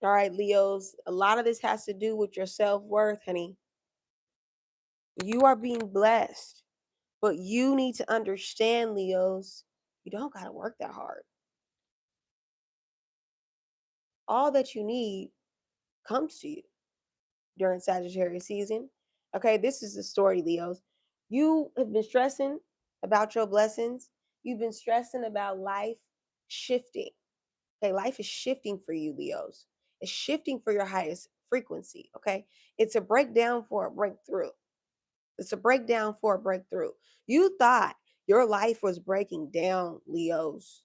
All right, Leos. A lot of this has to do with your self worth, honey. You are being blessed, but you need to understand, Leos, you don't got to work that hard. All that you need comes to you during Sagittarius season. Okay, this is the story, Leos. You have been stressing about your blessings. You've been stressing about life shifting. Okay, life is shifting for you, Leos. It's shifting for your highest frequency. Okay, it's a breakdown for a breakthrough. It's a breakdown for a breakthrough. You thought your life was breaking down, Leos.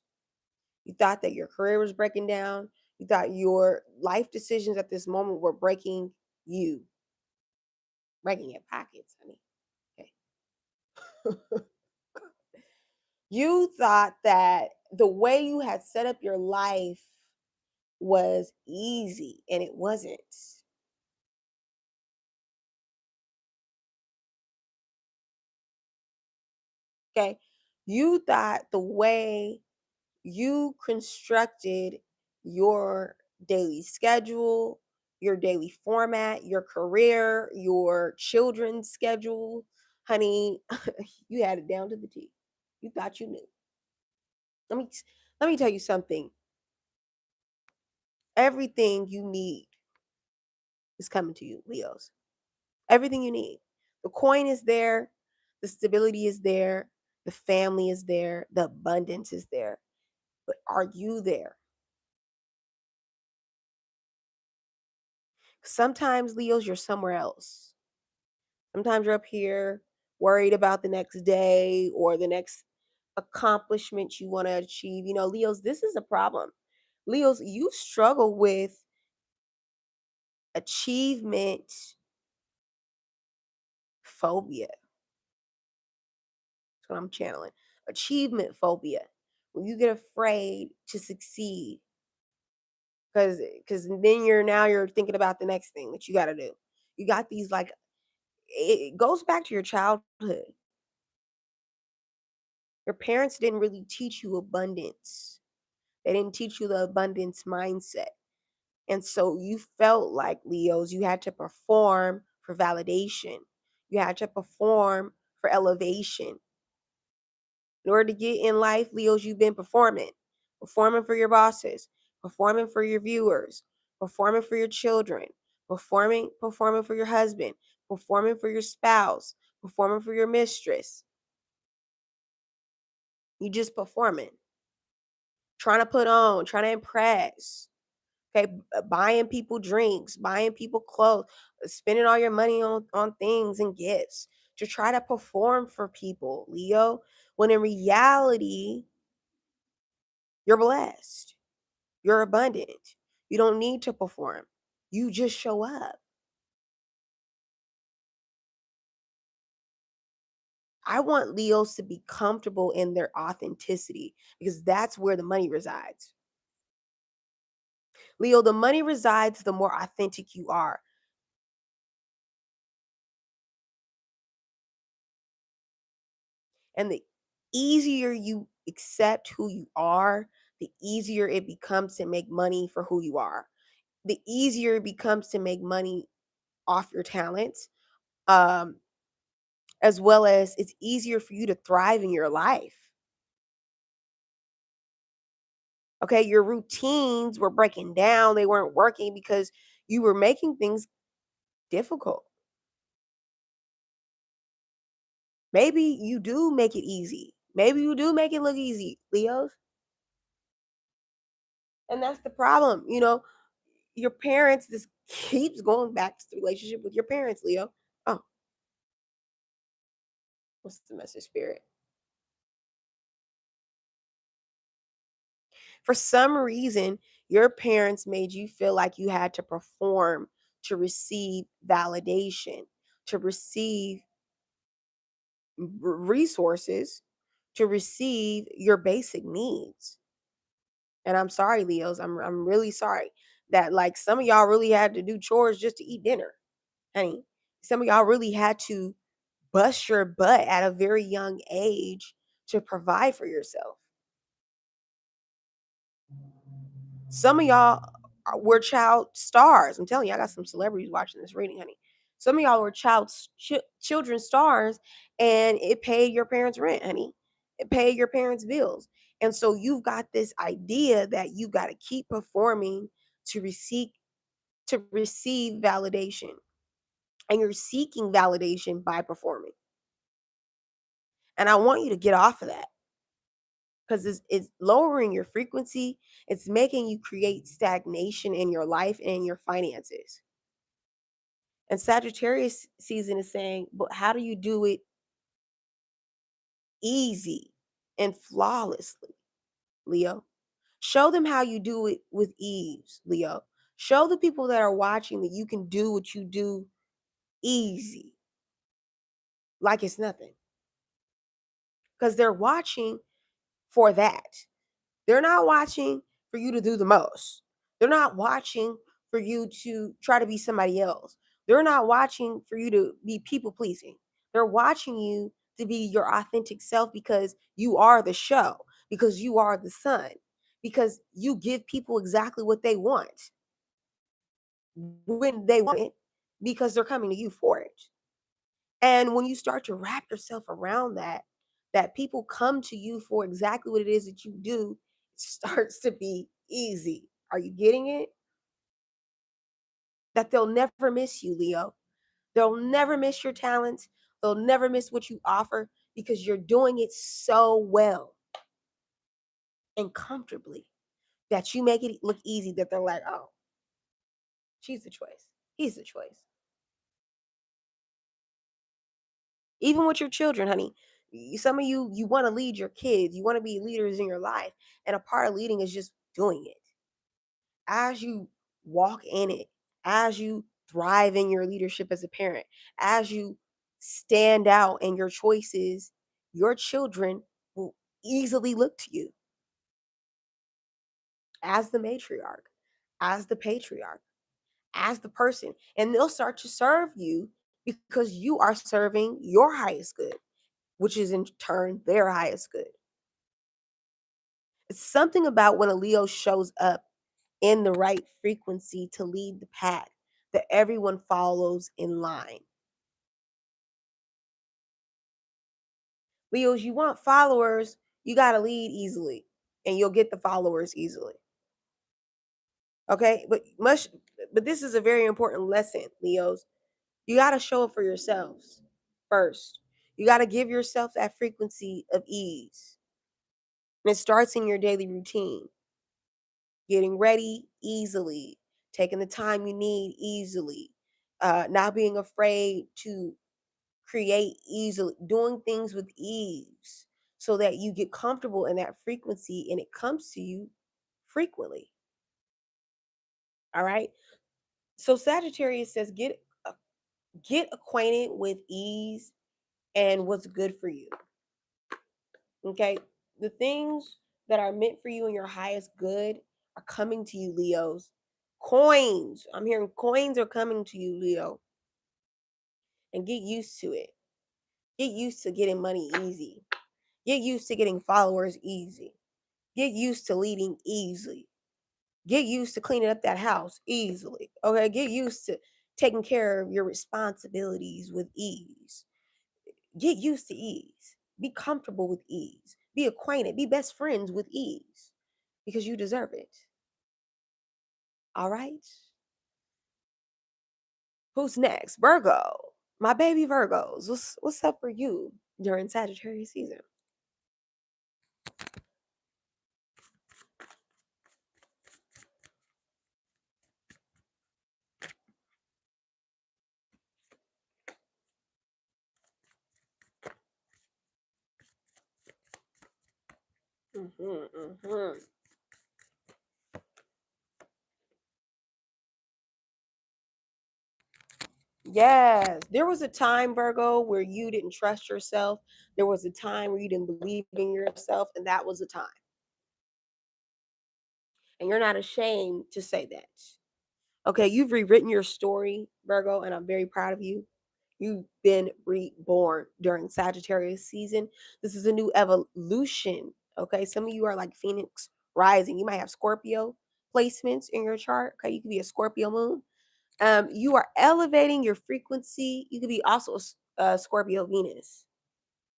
You thought that your career was breaking down. You thought your life decisions at this moment were breaking you, breaking your pockets, honey. Okay. You thought that the way you had set up your life was easy, and it wasn't. Okay. You thought the way you constructed your daily schedule, your daily format, your career, your children's schedule, honey, you had it down to the T. You thought you knew. Let me let me tell you something. Everything you need is coming to you, Leos. Everything you need. The coin is there, the stability is there, the family is there, the abundance is there. But are you there? Sometimes, Leos, you're somewhere else. Sometimes you're up here worried about the next day or the next accomplishment you want to achieve. You know, Leos, this is a problem. Leos, you struggle with achievement phobia. That's what I'm channeling. Achievement phobia. When you get afraid to succeed, because then you're thinking about the next thing that you got to do. You got these like it goes back to your childhood. Your parents didn't really teach you abundance. They didn't teach you the abundance mindset. And so you felt like, Leos, you had to perform for validation. You had to perform for elevation. In order to get in life, Leos, you've been performing. Performing for your bosses, performing for your viewers, performing for your children, performing for your husband, performing for your spouse, performing for your mistress. You just performing, trying to put on, trying to impress. Okay, buying people drinks, buying people clothes, spending all your money on things and gifts to try to perform for people, Leo, when in reality, you're blessed. You're abundant. You don't need to perform. You just show up. I want Leos to be comfortable in their authenticity because that's where the money resides. Leo, the money resides the more authentic you are. And the easier you accept who you are, the easier it becomes to make money for who you are. The easier it becomes to make money off your talents, um, as well as it's easier for you to thrive in your life. Okay, your routines were breaking down, they weren't working because you were making things difficult. Maybe you do make it easy. Maybe you do make it look easy, Leos. And that's the problem. Your parents, this keeps going back to the relationship with your parents, Leo. Oh, what's the message, spirit? For some reason, your parents made you feel like you had to perform to receive validation, to receive resources, to receive your basic needs. And I'm sorry, Leos. I'm really sorry that like some of y'all really had to do chores just to eat dinner. Honey, some of y'all really had to bust your butt at a very young age to provide for yourself. Some of y'all were child stars. I'm telling you, I got some celebrities watching this reading, honey. Some of y'all were children stars, and it paid your parents' rent, honey. It paid your parents' bills. And so you've got this idea that you got to keep performing to receive validation. And you're seeking validation by performing. And I want you to get off of that because it's lowering your frequency. It's making you create stagnation in your life and in your finances. And Sagittarius season is saying, but how do you do it easy and flawlessly, Leo? Show them how you do it with ease, Leo. Show the people that are watching that you can do what you do easy, like it's nothing. Because they're watching for that. They're not watching for you to do the most. They're not watching for you to try to be somebody else. They're not watching for you to be people pleasing. They're watching you to be your authentic self because you are the show, because you are the sun, because you give people exactly what they want when they want it, because they're coming to you for it. And when you start to wrap yourself around that people come to you for exactly what it is that you do, it starts to be easy. Are you getting it? That they'll never miss you, Leo. They'll never miss your talents. They'll never miss what you offer because you're doing it so well and comfortably that you make it look easy that they're like, oh, she's the choice. He's the choice. Even with your children, honey. Some of you want to lead your kids. You want to be leaders in your life. And a part of leading is just doing it. As you walk in it, as you thrive in your leadership as a parent, as you stand out in your choices, your children will easily look to you as the matriarch, as the patriarch, as the person, and they'll start to serve you because you are serving your highest good, which is in turn their highest good. It's something about when a Leo shows up in the right frequency to lead the pack that everyone follows in line. Leos, you want followers, you got to lead easily and you'll get the followers easily. Okay? But this is a very important lesson, Leos. You got to show up for yourselves first. You got to give yourself that frequency of ease. And it starts in your daily routine. Getting ready easily, taking the time you need easily, not being afraid to create easily, doing things with ease so that you get comfortable in that frequency and it comes to you frequently. All right. So Sagittarius says get acquainted with ease and what's good for you. Okay. The things that are meant for you and your highest good are coming to you, Leos. Coins. I'm hearing coins are coming to you, Leo. And get used to it. Get used to getting money easy. Get used to getting followers easy. Get used to leading easily. Get used to cleaning up that house easily. Okay. Get used to taking care of your responsibilities with ease. Get used to ease. Be comfortable with ease. Be acquainted. Be best friends with ease. because you deserve it. All right? Who's next? Virgo. My baby Virgos. What's up for you during Sagittarius season? Mm-hmm. Yes, there was a time, Virgo, where you didn't trust yourself. There was a time where you didn't believe in yourself, and that was a time. And you're not ashamed to say that. Okay, you've rewritten your story, Virgo, and I'm very proud of you. You've been reborn during Sagittarius season. This is a new evolution. Okay, some of you are like Phoenix rising. You might have Scorpio placements in your chart. Okay, you could be a Scorpio moon. You are elevating your frequency. You could be also a Scorpio Venus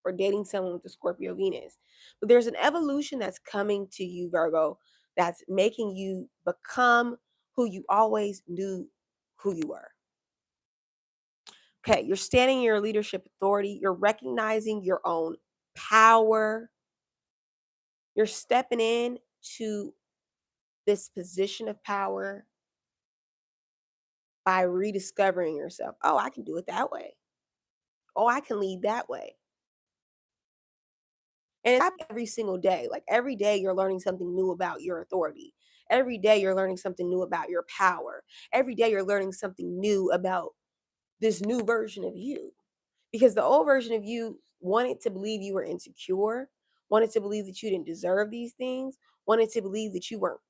or dating someone with a Scorpio Venus. But there's an evolution that's coming to you, Virgo, that's making you become who you always knew who you were. Okay, you're standing in your leadership authority. You're recognizing your own power. You're stepping in to this position of power by rediscovering yourself. Oh, I can do it that way. Oh, I can lead that way. And it's happening every single day. Like every day, you're learning something new about your authority. Every day, you're learning something new about your power. Every day, you're learning something new about this new version of you. Because the old version of you wanted to believe you were insecure, wanted to believe that you didn't deserve these things, wanted to believe that you weren't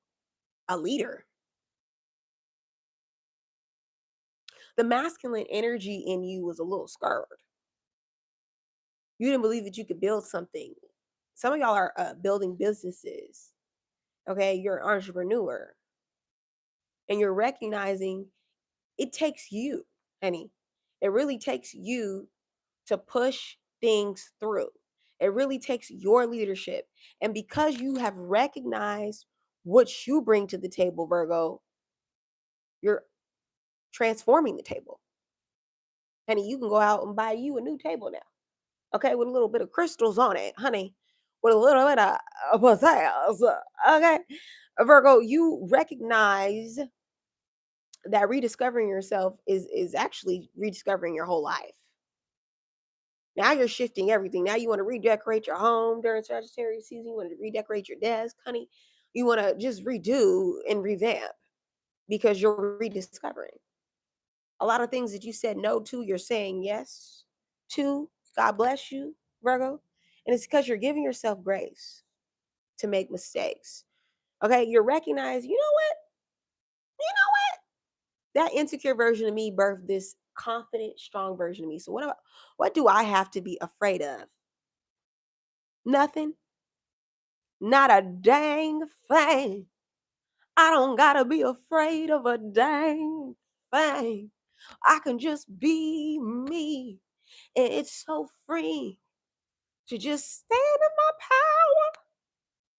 a leader. The masculine energy in you was a little scared. You didn't believe that you could build something. Some of y'all are building businesses. Okay, you're an entrepreneur and you're recognizing it takes you, honey. It really takes you to push things through. It really takes your leadership. And because you have recognized what you bring to the table, Virgo, you're transforming the table. Honey, you can go out and buy you a new table now. Okay, with a little bit of crystals on it, honey, with a little bit of pizzazz. Okay, Virgo, you recognize that rediscovering yourself is actually rediscovering your whole life. Now you're shifting everything. Now you want to redecorate your home during Sagittarius season. You want to redecorate your desk, honey. You want to just redo and revamp because you're rediscovering. A lot of things that you said no to, you're saying yes to. God bless you, Virgo. And it's because you're giving yourself grace to make mistakes. Okay, you're recognizing, you know what? You know what? That insecure version of me birthed this confident, strong version of me. So what do I have to be afraid of? Nothing. Not a dang thing. I don't gotta be afraid of a dang thing. I can just be me. And it's so free to just stand in my power.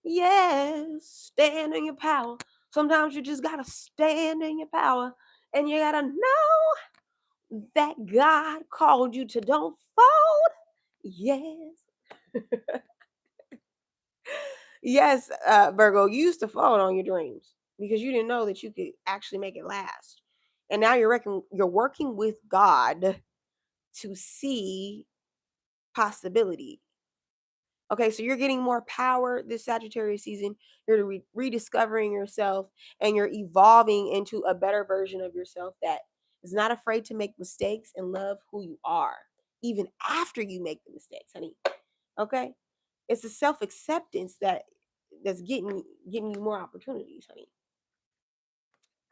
Yes, stand in your power. Sometimes you just gotta stand in your power. And you gotta know that God called you to don't fold. Yes. Yes, Virgo, you used to fall on your dreams because you didn't know that you could actually make it last. And now you're working with God to see possibility. Okay, so you're getting more power this Sagittarius season. You're rediscovering yourself and you're evolving into a better version of yourself that is not afraid to make mistakes and love who you are, even after you make the mistakes, honey. Okay? It's a self-acceptance that's getting you more opportunities, honey.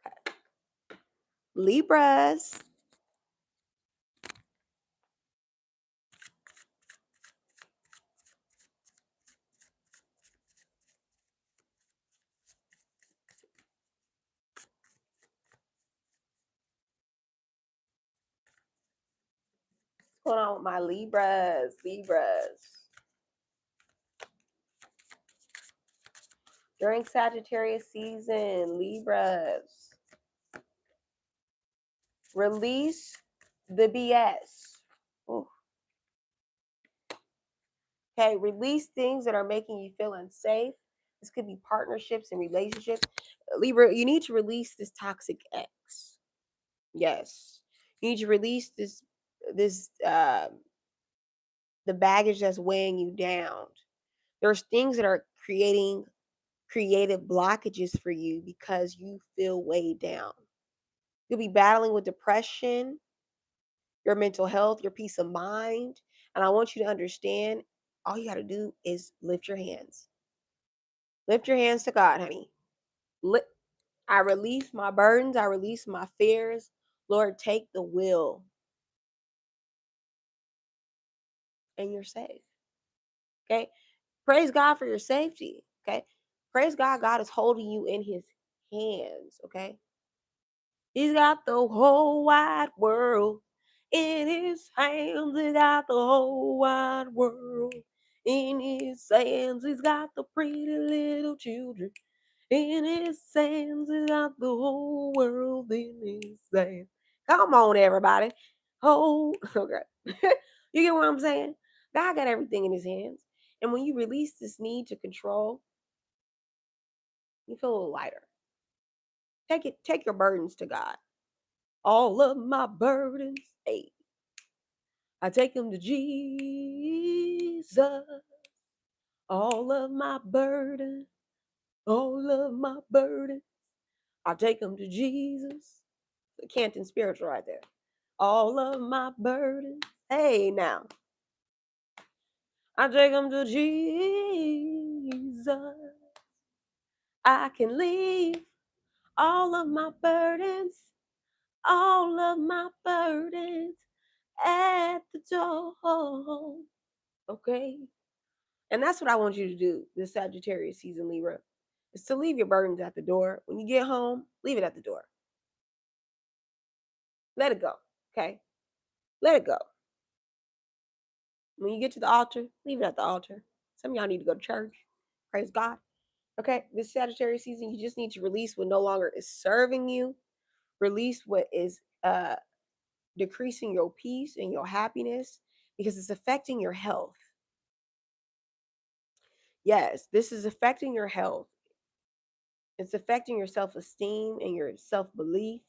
Okay. Libras. What's going on with my Libras? Libras. During Sagittarius season, Libras, release the BS. Ooh. Okay, release things that are making you feel unsafe. This could be partnerships and relationships. Libra, you need to release this toxic ex. Yes. You need to release this the baggage that's weighing you down. There's things that are creating creative blockages for you because you feel weighed down. You'll be battling with depression, your mental health, your peace of mind. And I want you to understand all you got to do is lift your hands. Lift your hands to God, honey. I release my burdens. I release my fears. Lord, take the wheel and you're safe. Okay. Praise God for your safety. Okay. Praise God. God is holding you in his hands. Okay. He's got the whole wide world in his hands. He's got the whole wide world in his hands. He's got the pretty little children in his hands. He's got the whole world in his hands. Come on, everybody. Oh, okay. You get what I'm saying? God got everything in his hands. And when you release this need to control, you feel a little lighter. Take your burdens to God. All of my burdens, hey, I take them to Jesus. All of my burdens, all of my burdens, I take them to Jesus. The Canton spiritual right there. All of my burdens, hey now, I take them to Jesus. I can leave all of my burdens, all of my burdens at the door. Okay. And that's what I want you to do this Sagittarius season, Libra, is to leave your burdens at the door. When you get home, leave it at the door. Let it go. Okay. Let it go. When you get to the altar, leave it at the altar. Some of y'all need to go to church. Praise God. Okay. This Sagittarius season, you just need to release what no longer is serving you. Release what is decreasing your peace and your happiness because it's affecting your health. Yes, this is affecting your health. It's affecting your self-esteem and your self-belief,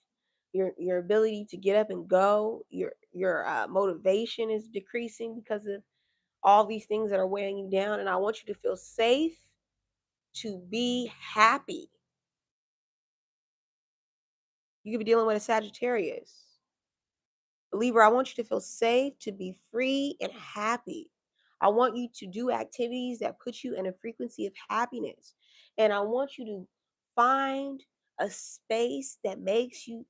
your ability to get up and go. Your motivation is decreasing because of all these things that are weighing you down. And I want you to feel safe to be happy. You could be dealing with a Sagittarius. Libra, I want you to feel safe to be free and happy. I want you to do activities that put you in a frequency of happiness. And I want you to find a space that makes you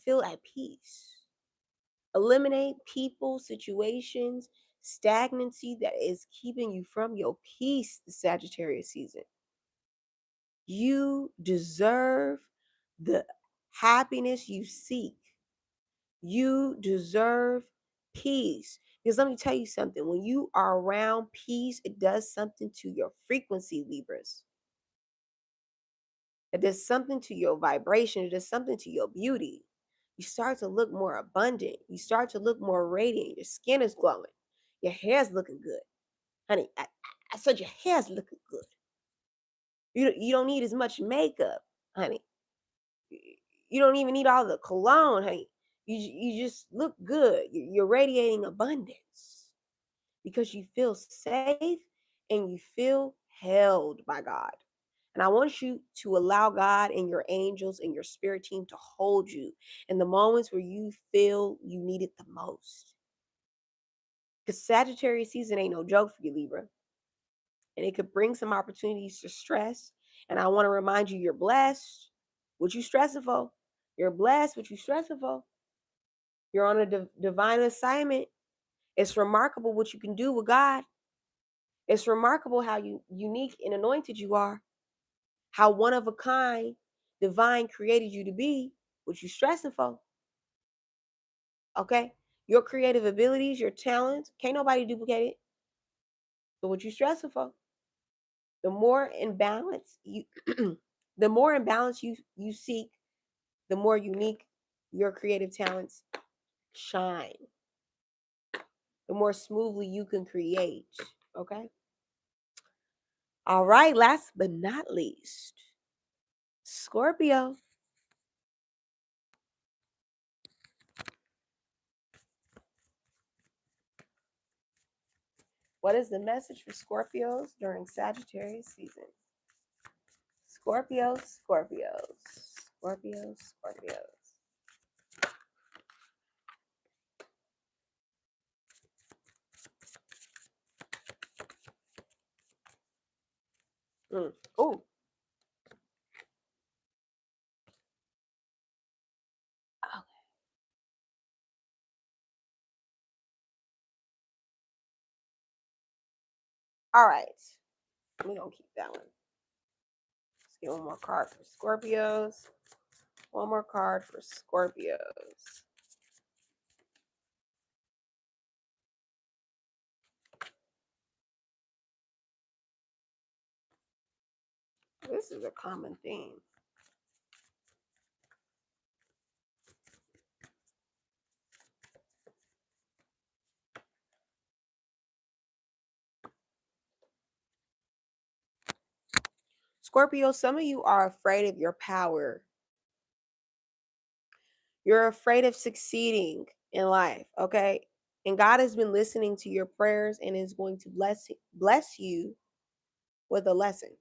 feel at peace. Eliminate people, situations, stagnancy that is keeping you from your peace the Sagittarius season. You deserve the happiness you seek. You deserve peace. Because let me tell you something. When you are around peace, it does something to your frequency, Libras. It does something to your vibration. It does something to your beauty. You start to look more abundant. You start to look more radiant. Your skin is glowing. Your hair's looking good. Honey, I said your hair's looking good. You don't need as much makeup, honey. You don't even need all the cologne, honey. You just look good. You're radiating abundance because you feel safe and you feel held by God. And I want you to allow God and your angels and your spirit team to hold you in the moments where you feel you need it the most. Because Sagittarius season ain't no joke for you, Libra. And it could bring some opportunities to stress. And I want to remind you, you're blessed. What you stressing for? You're blessed. What you stressing for? You're on a divine assignment. It's remarkable what you can do with God. It's remarkable how unique and anointed you are. How one of a kind, divine created you to be. What you stressing for? Okay? Your creative abilities, your talents, can't nobody duplicate it. So what you stressing for? The more in balance you the more in balance you seek, the more unique your creative talents shine. The more smoothly you can create. Okay? All right, last but not least, Scorpio. What is the message for Scorpios during Sagittarius season? Scorpios, Scorpios, Scorpios, Scorpios. Oh, all right. We're going to keep that one. Let's get one more card for Scorpios. One more card for Scorpios. This is a common theme. Scorpio, some of you are afraid of your power. You're afraid of succeeding in life, okay? And God has been listening to your prayers and is going to bless you with a lesson.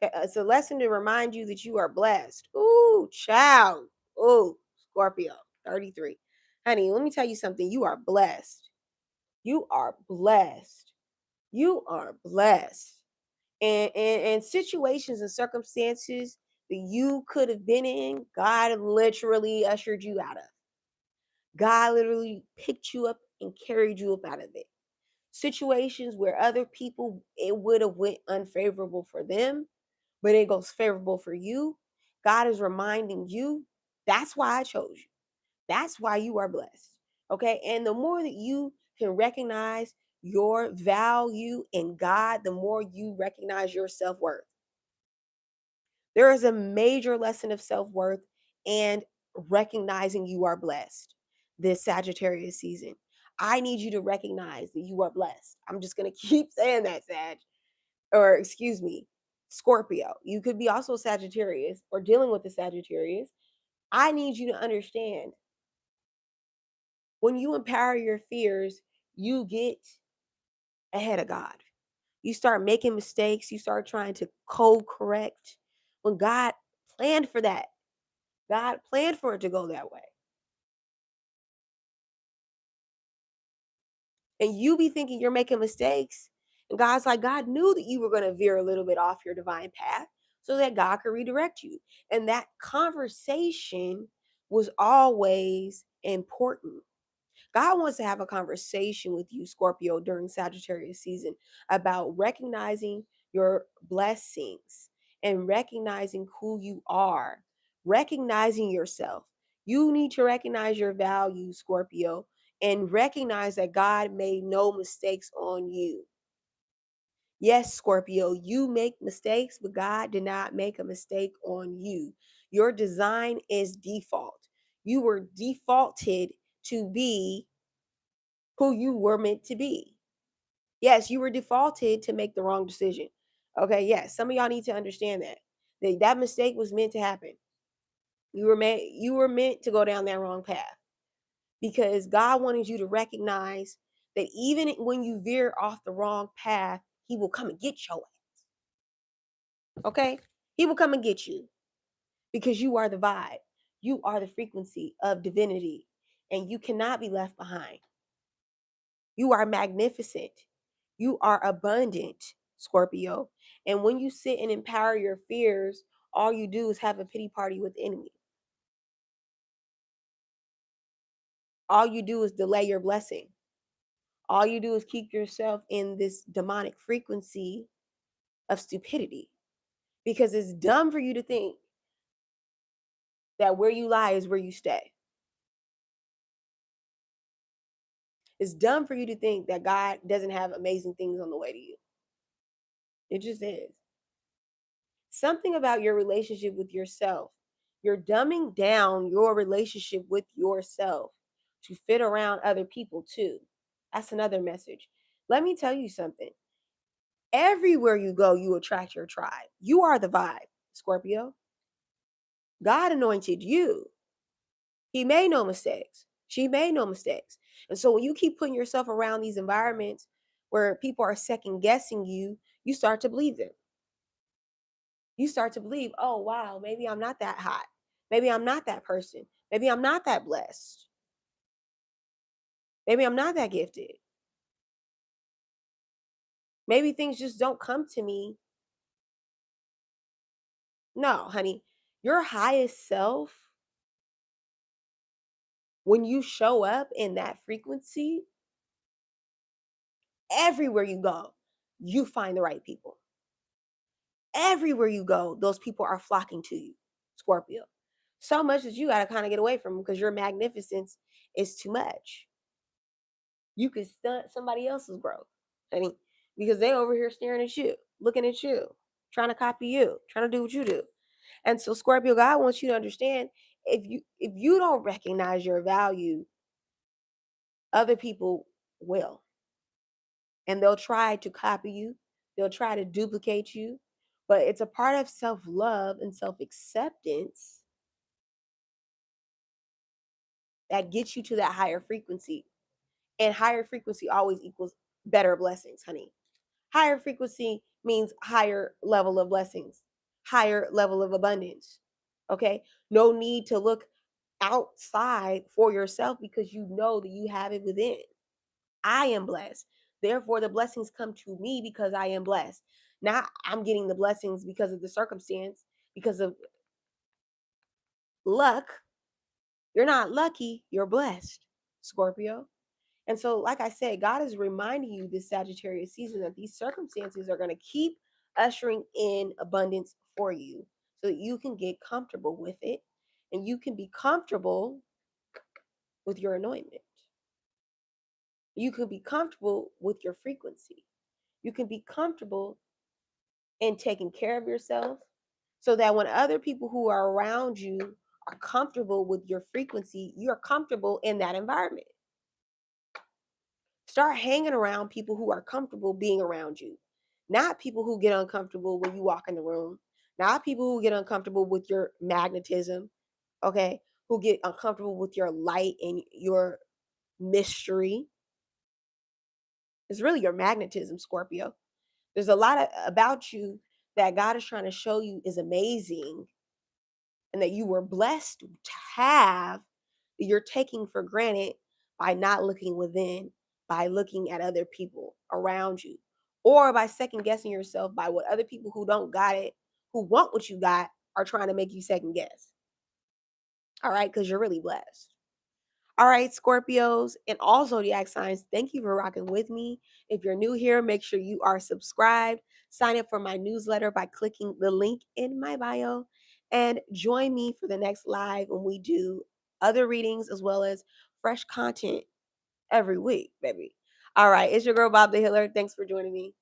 It's a lesson to remind you that you are blessed. Ooh, child. Ooh, Scorpio, 33. Honey, let me tell you something. You are blessed. You are blessed. You are blessed. And situations and circumstances that you could have been in, God literally ushered you out of. God literally picked you up and carried you up out of it. Situations where other people, it would have went unfavorable for them, but it goes favorable for you. God is reminding you, that's why I chose you. That's why you are blessed. Okay. And the more that you can recognize your value in God, the more you recognize your self worth. There is a major lesson of self worth and recognizing you are blessed this Sagittarius season. I need you to recognize that you are blessed. I'm just going to keep saying that, Sag, or excuse me, Scorpio. You could be also Sagittarius or dealing with the Sagittarius. I need you to understand when you empower your fears, you get ahead of God. You start making mistakes. You start trying to correct when God planned for that. God planned for it to go that way. And you be thinking you're making mistakes. And God's like, God knew that you were going to veer a little bit off your divine path so that God could redirect you. And that conversation was always important. God wants to have a conversation with you, Scorpio, during Sagittarius season about recognizing your blessings and recognizing who you are, recognizing yourself. You need to recognize your value, Scorpio, and recognize that God made no mistakes on you. Yes, Scorpio, you make mistakes, but God did not make a mistake on you. Your design is default. You were defaulted to be who you were meant to be. Yes, you were defaulted to make the wrong decision. Okay, yes, some of y'all need to understand that. That mistake was meant to happen. You were meant to go down that wrong path because God wanted you to recognize that even when you veer off the wrong path, he will come and get your ass. Okay? He will come and get you because you are the vibe. You are the frequency of divinity and you cannot be left behind. You are magnificent. You are abundant, Scorpio. And when you sit and empower your fears, all you do is have a pity party with the enemy. All you do is delay your blessing. All you do is keep yourself in this demonic frequency of stupidity because it's dumb for you to think that where you lie is where you stay. It's dumb for you to think that God doesn't have amazing things on the way to you. It just is. Something about your relationship with yourself. You're dumbing down your relationship with yourself to fit around other people too. That's another message. Let me tell you something. Everywhere you go, you attract your tribe. You are the vibe, Scorpio. God anointed you. He made no mistakes. She made no mistakes. And so when you keep putting yourself around these environments where people are second guessing you, you start to believe them. You start to believe, oh, wow, maybe I'm not that hot. Maybe I'm not that person. Maybe I'm not that blessed. Maybe I'm not that gifted. Maybe things just don't come to me. No, honey, your highest self, when you show up in that frequency, everywhere you go, you find the right people. Everywhere you go, those people are flocking to you, Scorpio. So much that you got to kind of get away from them because your magnificence is too much. You could stunt somebody else's growth, honey, because they over here staring at you, looking at you, trying to copy you, trying to do what you do. And so, Scorpio, God wants you to understand, if you don't recognize your value, other people will. And they'll try to copy you, they'll try to duplicate you. But it's a part of self-love and self-acceptance that gets you to that higher frequency. And higher frequency always equals better blessings, honey. Higher frequency means higher level of blessings, higher level of abundance. Okay? No need to look outside for yourself because you know that you have it within. I am blessed. Therefore, the blessings come to me because I am blessed. Not I'm getting the blessings because of the circumstance, because of luck. You're not lucky, you're blessed, Scorpio. And so, like I said, God is reminding you this Sagittarius season that these circumstances are going to keep ushering in abundance for you so that you can get comfortable with it and you can be comfortable with your anointment. You can be comfortable with your frequency. You can be comfortable in taking care of yourself so that when other people who are around you are comfortable with your frequency, you're comfortable in that environment. Start hanging around people who are comfortable being around you, not people who get uncomfortable when you walk in the room, not people who get uncomfortable with your magnetism, okay, who get uncomfortable with your light and your mystery. It's really your magnetism, Scorpio. There's a lot about you that God is trying to show you is amazing and that you were blessed to have, that you're taking for granted by not looking within, by looking at other people around you, or by second guessing yourself by what other people who don't got it, who want what you got, are trying to make you second guess. All right, because you're really blessed. All right, Scorpios and all zodiac signs, thank you for rocking with me. If you're new here, make sure you are subscribed. Sign up for my newsletter by clicking the link in my bio and join me for the next live when we do other readings as well as fresh content every week, baby. All right, it's your girl, Bob the Healer. Thanks for joining me.